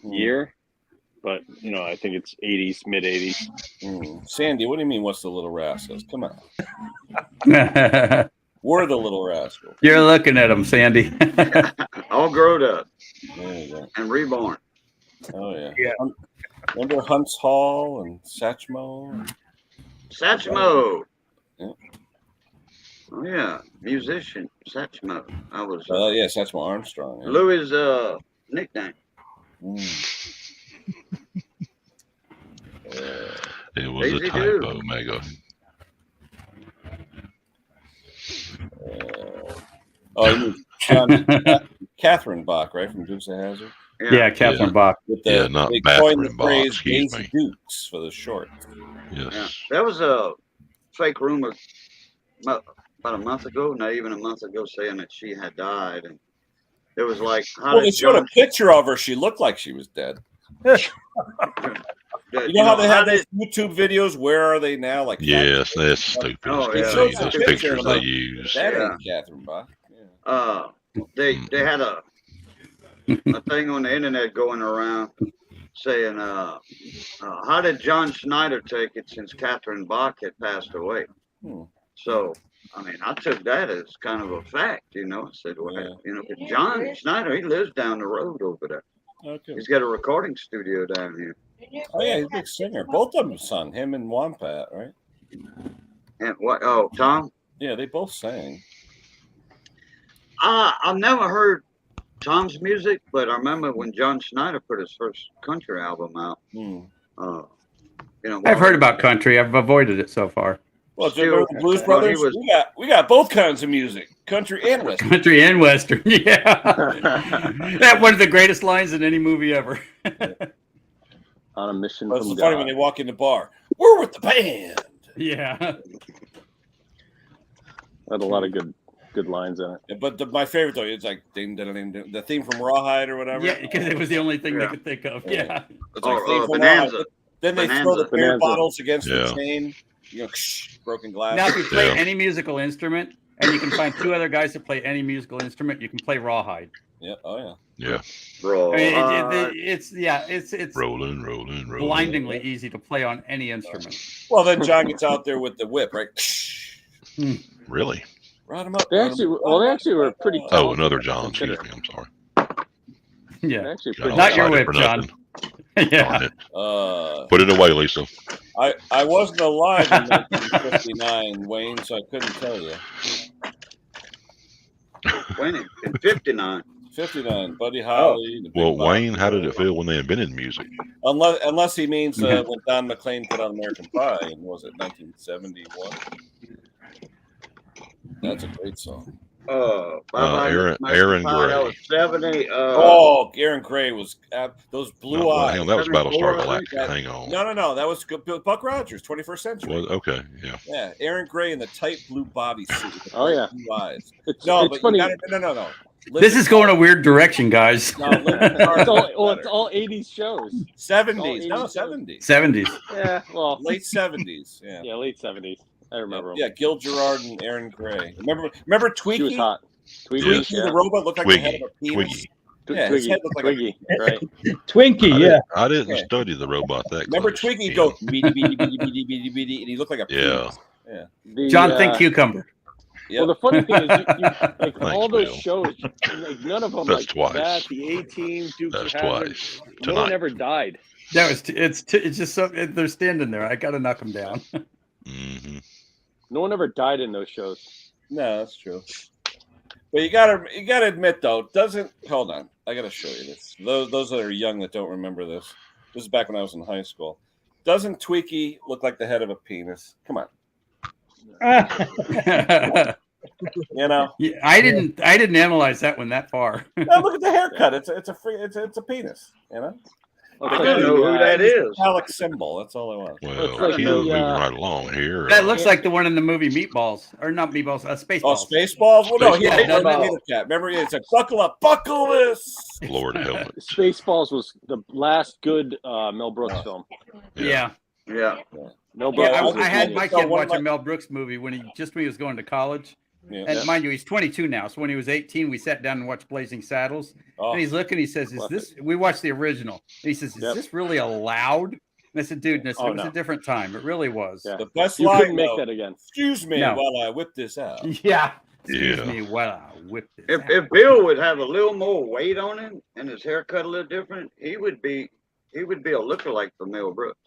year, but I think it's 80s, mid 80s. Sandy, what do you mean? What's the little rascals? Come on. We're the little rascals. You're looking at them, Sandy. All grown up. There you go. And reborn. Oh yeah. Remember Hunts Hall and Satchmo? Satchmo. Yeah. Oh yeah, musician Satchmo. I was. Yeah, Satchmo Armstrong. Yeah. Louis' nickname. It was Easy a typo, Mega. You mean Catherine Bach, right, from Dukes of Hazzard? Yeah, Catherine Bach. With not they Catherine coined the Bach, phrase excuse Daisy me. Dukes for the short. Yes. Yeah. There was a fake rumor about a month ago, not even a month ago, saying that she had died, and it was like, they showed a picture of her. She looked like she was dead. You know how they have those YouTube videos? Where are they now? Like Yes, that's stupid. Those pictures they use. That ain't Catherine Bach. They had a thing on the internet going around saying, how did John Schneider take it since Catherine Bach had passed away? So, I mean, I took that as kind of a fact, I said, well, John Schneider, he lives down the road over there. Okay. He's got a recording studio down here. Oh yeah, he's a big singer. Both of them sung. Him and Wampat, right? And what? Oh, Tom? Yeah, they both sang. I've never heard Tom's music, but I remember when John Schneider put his first country album out. I've heard about country. I've avoided it so far. Well, the Blues Brothers, we got both kinds of music, country and western. Country and western, yeah. That one of the greatest lines in any movie ever. On a mission Well, from it's God. funny when they walk in the bar. We're with the band. Yeah. Had a lot of good lines in it. But my favorite though, it's like ding, ding, ding, ding, the theme from Rawhide or whatever. Yeah, because it was the only thing they could think of. Yeah. It's like theme from Bonanza. Rawhide. Then they throw the beer Bonanza. bottles against the chain. Broken glass. Now, if you play any musical instrument, and you can find 2 other guys that play any musical instrument, you can play Rawhide. Yeah. Oh yeah. Yeah. Bro. I mean, it's rolling. blindingly easy to play on any instrument. Well, then John gets out there with the whip, right? Really? Ride him up. They actually were pretty. Oh, another John. Excuse me. I'm sorry. Yeah. Actually, John, not your excited whip, for John. nothing. Yeah. Put it away, Lisa. I wasn't alive in 1959, Wayne, so I couldn't tell you. When in 59. 59, Buddy Holly. Well, Wayne, how did it feel when they invented music? Unless he means when Don McLean put on American Pie, and was it 1971? That's a great song. Aaron Gray. That was 70. Aaron Gray was those blue eyes. Hang on, that was Battlestar Galactica. Hang on. No, that was Buck Rogers, 21st Century. Well, okay, yeah. Yeah, Aaron Gray in the tight blue bodysuit. Oh yeah, blue eyes. It's funny. No. This is going a weird direction, guys. No, it's all 80s shows. 70s. No, 70s. 70s. Yeah, well, late 70s. Yeah. Yeah, late 70s. I remember him. Yeah, Gil Gerard and Aaron Gray. Remember Twiggy? She was hot. Twiggy, the robot, looked like the head of a penis. Twiggy. His head looked like Twiggy, right? Twinkie, yeah. I didn't study the robot that Remember close. Twiggy go beady, and he looked like a penis. Yeah. John Think Cucumber. Yep. Well, the funny thing is, like Thanks, all those Bill. shows, like none of them, That's like twice. that, the A-Team, Dukes That's of Hazzard, twice. no one Tonight. ever died. That was it's just so they're standing there. I gotta knock them down. Mm-hmm. No one ever died in those shows. No, that's true. But you gotta admit though, hold on. I gotta show you this. Those that are young that don't remember this. This is back when I was in high school. Doesn't Twiggy look like the head of a penis? Come on. You know, Yeah, I didn't analyze that one that far. no, look at the haircut. It's a penis. You know, It's I like don't know who that is. metallic symbol. That's all I want. Well, It's like keep the, moving right along here. That looks like the one in the movie Meatballs, or not Meatballs, Oh, Spaceballs. Spaceballs. Well, no, Spaceballs. yeah, no, remember, it's a buckle up, buckle this. Lord help it. Spaceballs was the last good Mel Brooks film. Yeah. Yeah. Mel Yeah, Brooks. I had my So kid one of watch a my- Mel Brooks movie when he was going to college. Yeah. And mind you, he's 22 now. So when he was 18, we sat down and watched Blazing Saddles. Oh. And he's looking, he says, "Is this?" We watched the original. And he says, "Is Yep. this really allowed?" And I said, "Dude, it Oh, was no. a different time. It really was." Yeah. The best You line, couldn't make though, that again. excuse me No. while I whip this out. Yeah. Excuse Yeah. me while I whip this. If out. Bill would have a little more weight on him and his haircut a little different, he would be a lookalike for Mel Brooks.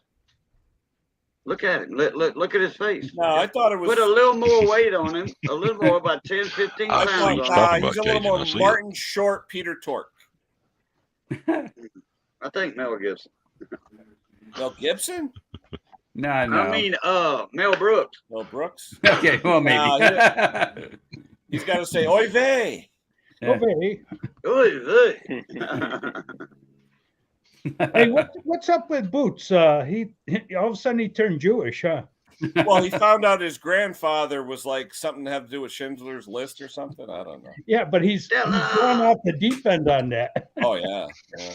Look at him. Look at his face. No, I thought it was. Put a little more weight on him, a little more, about 10, 15 I pounds thought- on him. talking He's a about little more Cajun, I see Martin Short, Peter Tork. I think Mel Gibson. Mel Gibson? No. I mean, Mel Brooks. Mel Brooks? Okay, well, maybe. No, he's got to say, oy vey. Yeah. Okay. Oy vey. Hey, what's up with Boots? He all of a sudden he turned Jewish, huh? Well, he found out his grandfather was like something to have to do with Schindler's List or something. I don't know. Yeah, but he's going off the deep end on that. Oh, yeah.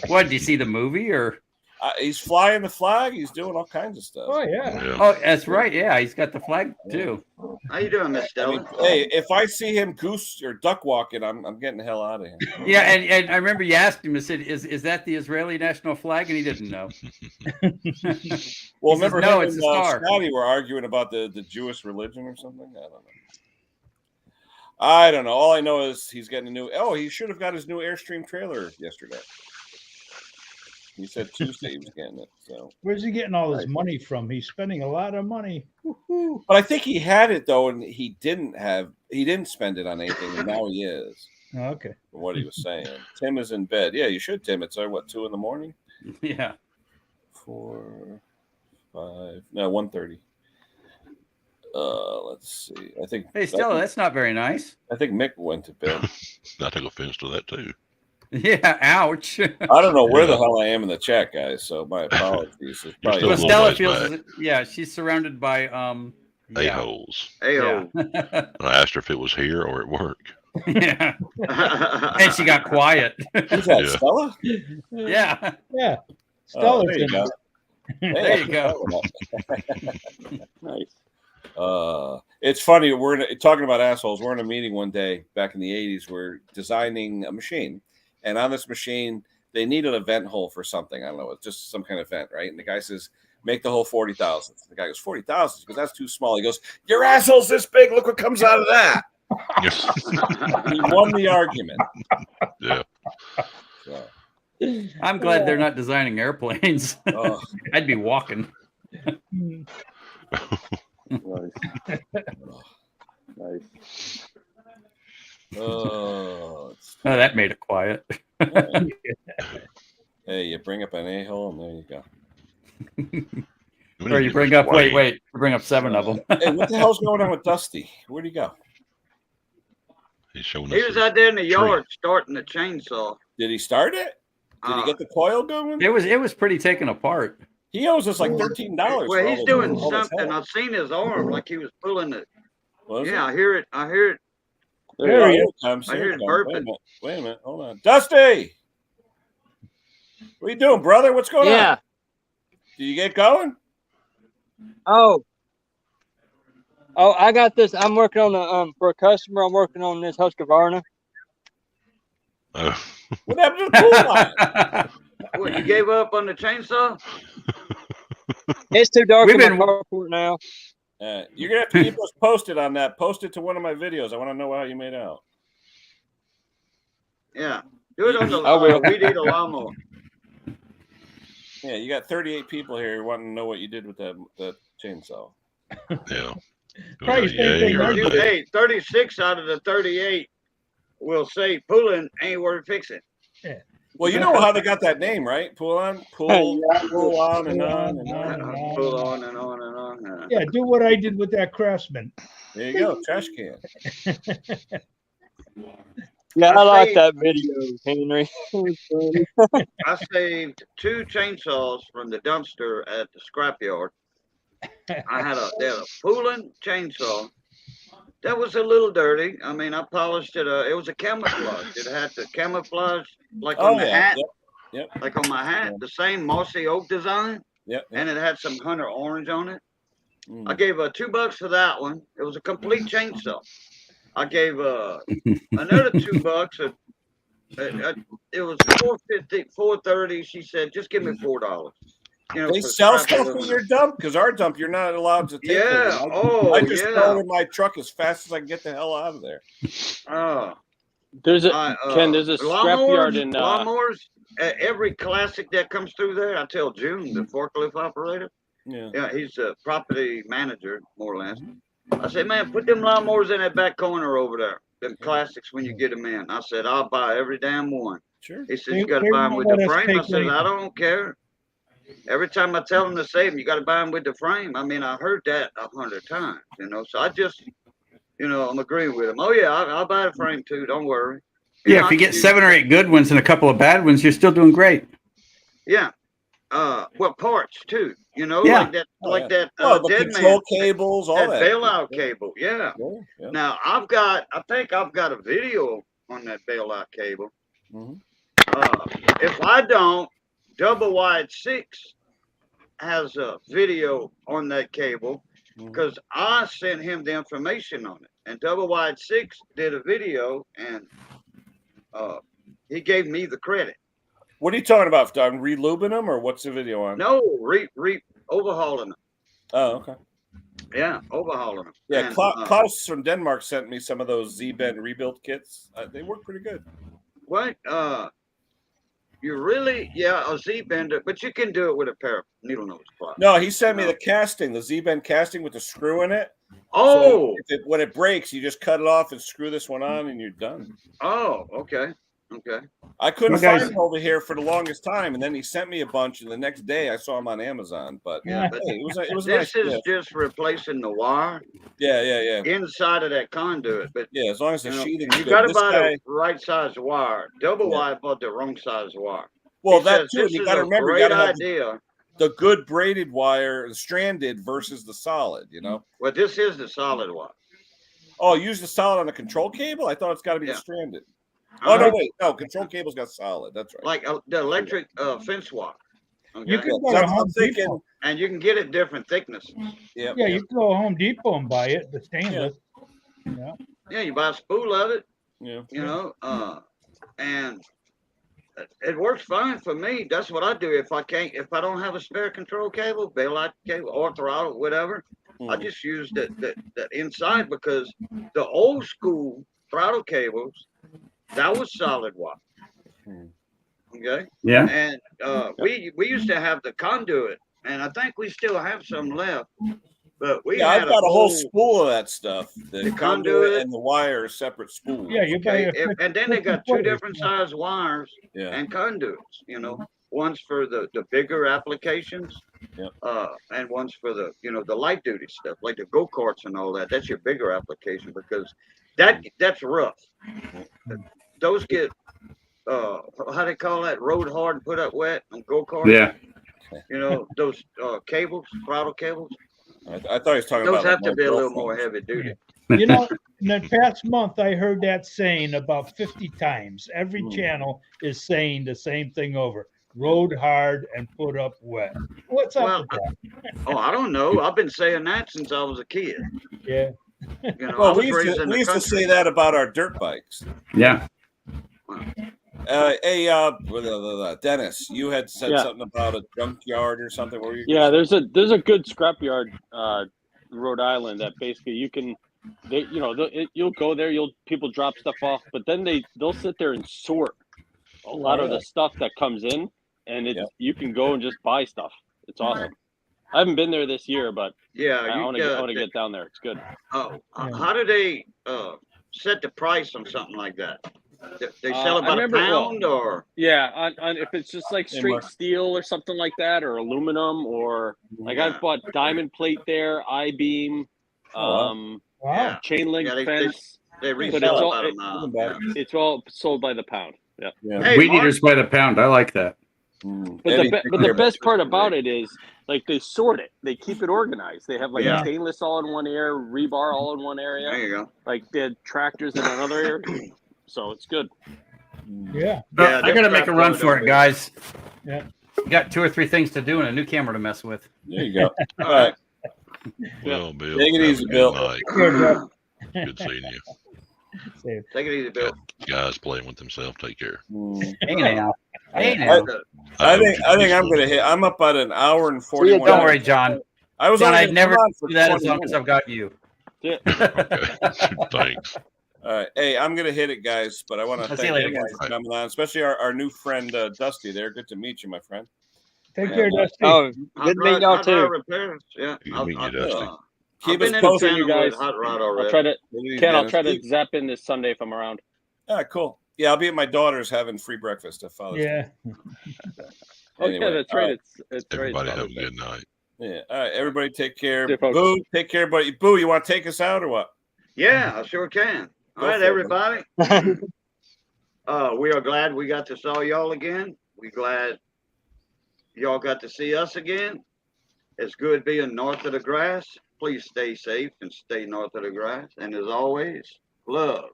What, did you see the movie or? He's flying the flag. He's doing all kinds of stuff. Oh yeah. Yeah. Oh, that's right. Yeah, he's got the flag too. How you doing, Miss I Stella? mean, hey, if I see him goose or duck walking, I'm getting the hell out of here. Yeah, and I remember you asked him. I said, "Is that the Israeli national flag?" And he didn't know. Well, He remember says, "No, him it's and a star." Scotty were arguing about the Jewish religion or something. I don't know. All I know is he's getting a new. Oh, he should have got his new Airstream trailer yesterday. He said Tuesday he was getting it. So, Where's he getting all his money from? He's spending a lot of money. Woo-hoo. but I think he had it though, and he didn't spend it on anything, and now he is. Okay. From what he was saying, Tim is in bed. Yeah, you should, Tim. It's 2 a.m. Yeah. 4, 5, no, 1:30. Let's see. I think. Hey, Stella, that's not very nice. I think Mick went to bed. I took offense to that too. Yeah. Ouch. I don't know where the Yeah. hell I am in the chat, guys. So my apologies. It's You're probably- still Well, a little Stella ways feels. back. Yeah, she's surrounded by yeah. A-holes. Hey-o. Yeah. And I asked her if it was here or at work. Yeah. And she got quiet. Who's that, Yeah. Stella? Yeah. Yeah. Oh, Stella's there you in go. there. There you go. Nice. It's funny. We're talking about assholes. We're in a meeting one day back in the 80s. We're designing a machine. And on this machine, they needed a vent hole for something. I don't know. It's just some kind of vent, right? And the guy says, make the hole 40 thousandths. The guy goes, 40 thousandths? Because that's too small. He goes, your asshole's this big. Look what comes out of that. He won the argument. Yeah. So, I'm glad they're not designing airplanes. oh. I'd be walking. Nice. Oh, that made it quiet. Hey, you bring up an a-hole, and there you go. Or you bring up, wait, you bring up 7 of them. Hey, what the hell's going on with Dusty? Where'd he go? He's showing us. He was out there in the yard starting the chainsaw. Did he start it? Did he get the coil going? It was pretty taken apart. He owes us like $13. Well, he's doing something. I've seen his arm like he was pulling it. Yeah, I hear it. There he comes. I hear it burping. Wait a minute. Hold on. Dusty! What are you doing, brother? What's going on? Yeah. Do you get going? Oh, I got this. I'm working on for a customer. I'm working on this Husqvarna. What happened to the pool line? What, you gave up on the chainsaw? It's too dark in my carport now. You're gonna have to keep us posted on that. Post it to one of my videos. I want to know how you made out. Yeah, do it on the. We need a lawnmower. Yeah, you got 38 people here wanting to know what you did with that chainsaw. Yeah. Hey, 36 out of the 38 will say pulling ain't worth fixing. Yeah. Well, you know how they got that name, right? Pull on, pull on and on and on. Pull on and on and on. Yeah, do what I did with that Craftsman. There you go, trash can. Yeah, I like that video, Henry. I saved 2 chainsaws from the dumpster at the scrapyard. They had a pulling chainsaw that was a little dirty. I mean, I polished it. It was a camouflage. It had the camouflage like on the hat. Yep. Like on my hat, the same mossy oak design. Yep. And it had some hunter orange on it. I gave $2 for that one. It was a complete chainsaw. I gave another $2. It was $4.50, $4.30. She said, "Just give me $4." You know, they sell stuff in your dump because our dump you're not allowed to take. Yeah. I just throw it in my truck as fast as I can get the hell out of there. There's a Ken. There's a scrapyard in lawnmowers. Every classic that comes through there, I tell June, the forklift operator. Yeah, he's a property manager, more or less. I said, "Man, put them lawnmowers in that back corner over there. Them classics when you get them in." I said, "I'll buy every damn one." Sure. He said, "You got to buy them with the frame." I said, "I don't care." Every time I tell them to save them, you got to buy them with the frame. I mean, I heard that 100 times, you know. So I just, I'm agreeing with him. Oh yeah, I'll buy the frame too. Don't worry. Yeah, if you get 7 or 8 good ones and a couple of bad ones, you're still doing great. Yeah. Well, parts too. Like that, the dead control man cables, all that bailout cable. Yeah. Now I think I've got a video on that bailout cable. If I don't, Double Wide 6 has a video on that cable because I sent him the information on it, and Double Wide 6 did a video, and he gave me the credit. What are you talking about? I'm relubing them, or what's the video on? No, overhauling them. Oh, okay. Yeah, overhauling them. Yeah, and, Klaus from Denmark sent me some of those Z-Bend rebuild kits. They work pretty good. What? You really? Yeah, a Z-bender, but you can do it with a pair of needle nose pliers. No, he sent me the casting, the Z-Bend casting with the screw in it. Oh. So when it breaks, you just cut it off and screw this one on, and you're done. Oh, okay. Okay. I couldn't find him over here for the longest time, and then he sent me a bunch, and the next day I saw him on Amazon. But yeah, but hey, it was this nice is just replacing the wire. Yeah. Inside of that conduit, but yeah, as long as the sheeting. You got to buy the right size wire. Double wide bought the wrong size wire. Well, that too. You got to remember, you got to have idea. The good braided wire, the stranded versus the solid. Well, this is the solid wire. Oh, use the solid on the control cable. I thought it's got to be the stranded. Oh no! Wait, no. Control cable's got solid. That's right. Like the electric fence wire. Okay? You can go to Home Depot, and you can get it different thicknesses. Yeah. Yeah, you can go to Home Depot and buy it, the stainless. Yeah. Yeah, you buy a spool of it. Yeah. And it works fine for me. That's what I do. If I don't have a spare control cable, bailout cable, or throttle, whatever, I just use that inside because the old school throttle cables. That was solid wire. Okay. Yeah. And we used to have the conduit and I think we still have some left. But we I've had got a whole spool of that stuff. The conduit and the wire are separate spools. Yeah, you buy and then they got 2 footage, different size wires and conduits. You know, one's for the bigger applications, and one's for the the light duty stuff like the go-karts and all that. That's your bigger application because that's rough. Those get how they call that, road hard and put up wet on go-karts. Yeah. You know, those cables, throttle cables. I thought he was talking those about have to be a little more heavy duty. You know, in the past month, I heard that saying about 50 times. Every channel is saying the same thing over. Rode hard and put up wet. What's up with that? I don't know. I've been saying that since I was a kid. Yeah. You know, well, we used to say that about our dirt bikes. Yeah. Hey, Dennis, you had said something about a junkyard or something. What were you there's a good scrapyard, Rhode Island, that basically you can, you'll go there, people drop stuff off, but then they'll sit there and sort a lot of the stuff that comes in, and you can go and just buy stuff. It's awesome. I haven't been there this year, but I want to get down there. It's good. How do they set the price on something like that? They sell about a pound, or on if it's just like straight steel or something like that, or aluminum, or like I've bought diamond plate there, I-beam, chain link fence. They resell about a pound. It's all sold by the pound. Yeah. Hey, Weed eaters by the pound. I like that. But the best part about it is, like, they sort it. They keep it organized. They have like stainless all in one area, rebar all in one area. There you go. Like they had tractors in another area. So it's good. Yeah. I got to make a run for it, guys. Yeah. We got 2 or 3 things to do and a new camera to mess with. There you go. All right. Well, Bill. Take it easy, Bill. Good seeing you. Take it easy, Bill. Guys playing with themselves. Take care. Hey now. Hey now. I think I'm gonna hit. I'm up at an hour and 41. Don't worry, John. John, I'd never do that as long as I've got you. Yeah. Thanks. All right. Hey, I'm going to hit it, guys, but I want to thank you guys for coming on, especially our new friend, Dusty there. Good to meet you, my friend. Take care, Dusty. Oh, good to meet y'all too. Yeah. Good meet you, Dusty. Keep us posted, you guys. Hot rod already. I'll try to zap in this Sunday if I'm around. All right, cool. Yeah, I'll be at my daughter's having free breakfast at Father's Day. Anyway, that's right. It's everybody have a good night. Yeah. All right, everybody take care. See you, folks. Boo, take care, buddy. Boo, you want to take us out or what? Yeah, I sure can. All right, everybody. We are glad we got to saw y'all again. We're glad y'all got to see us again. It's good being north of the grass. Please stay safe and stay north of the grass. And as always, love,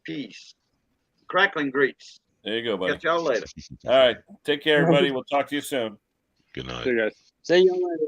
peace, crackling grease. There you go, buddy. Catch y'all later. All right. Take care, everybody. We'll talk to you soon. Good night. See you guys. See you later.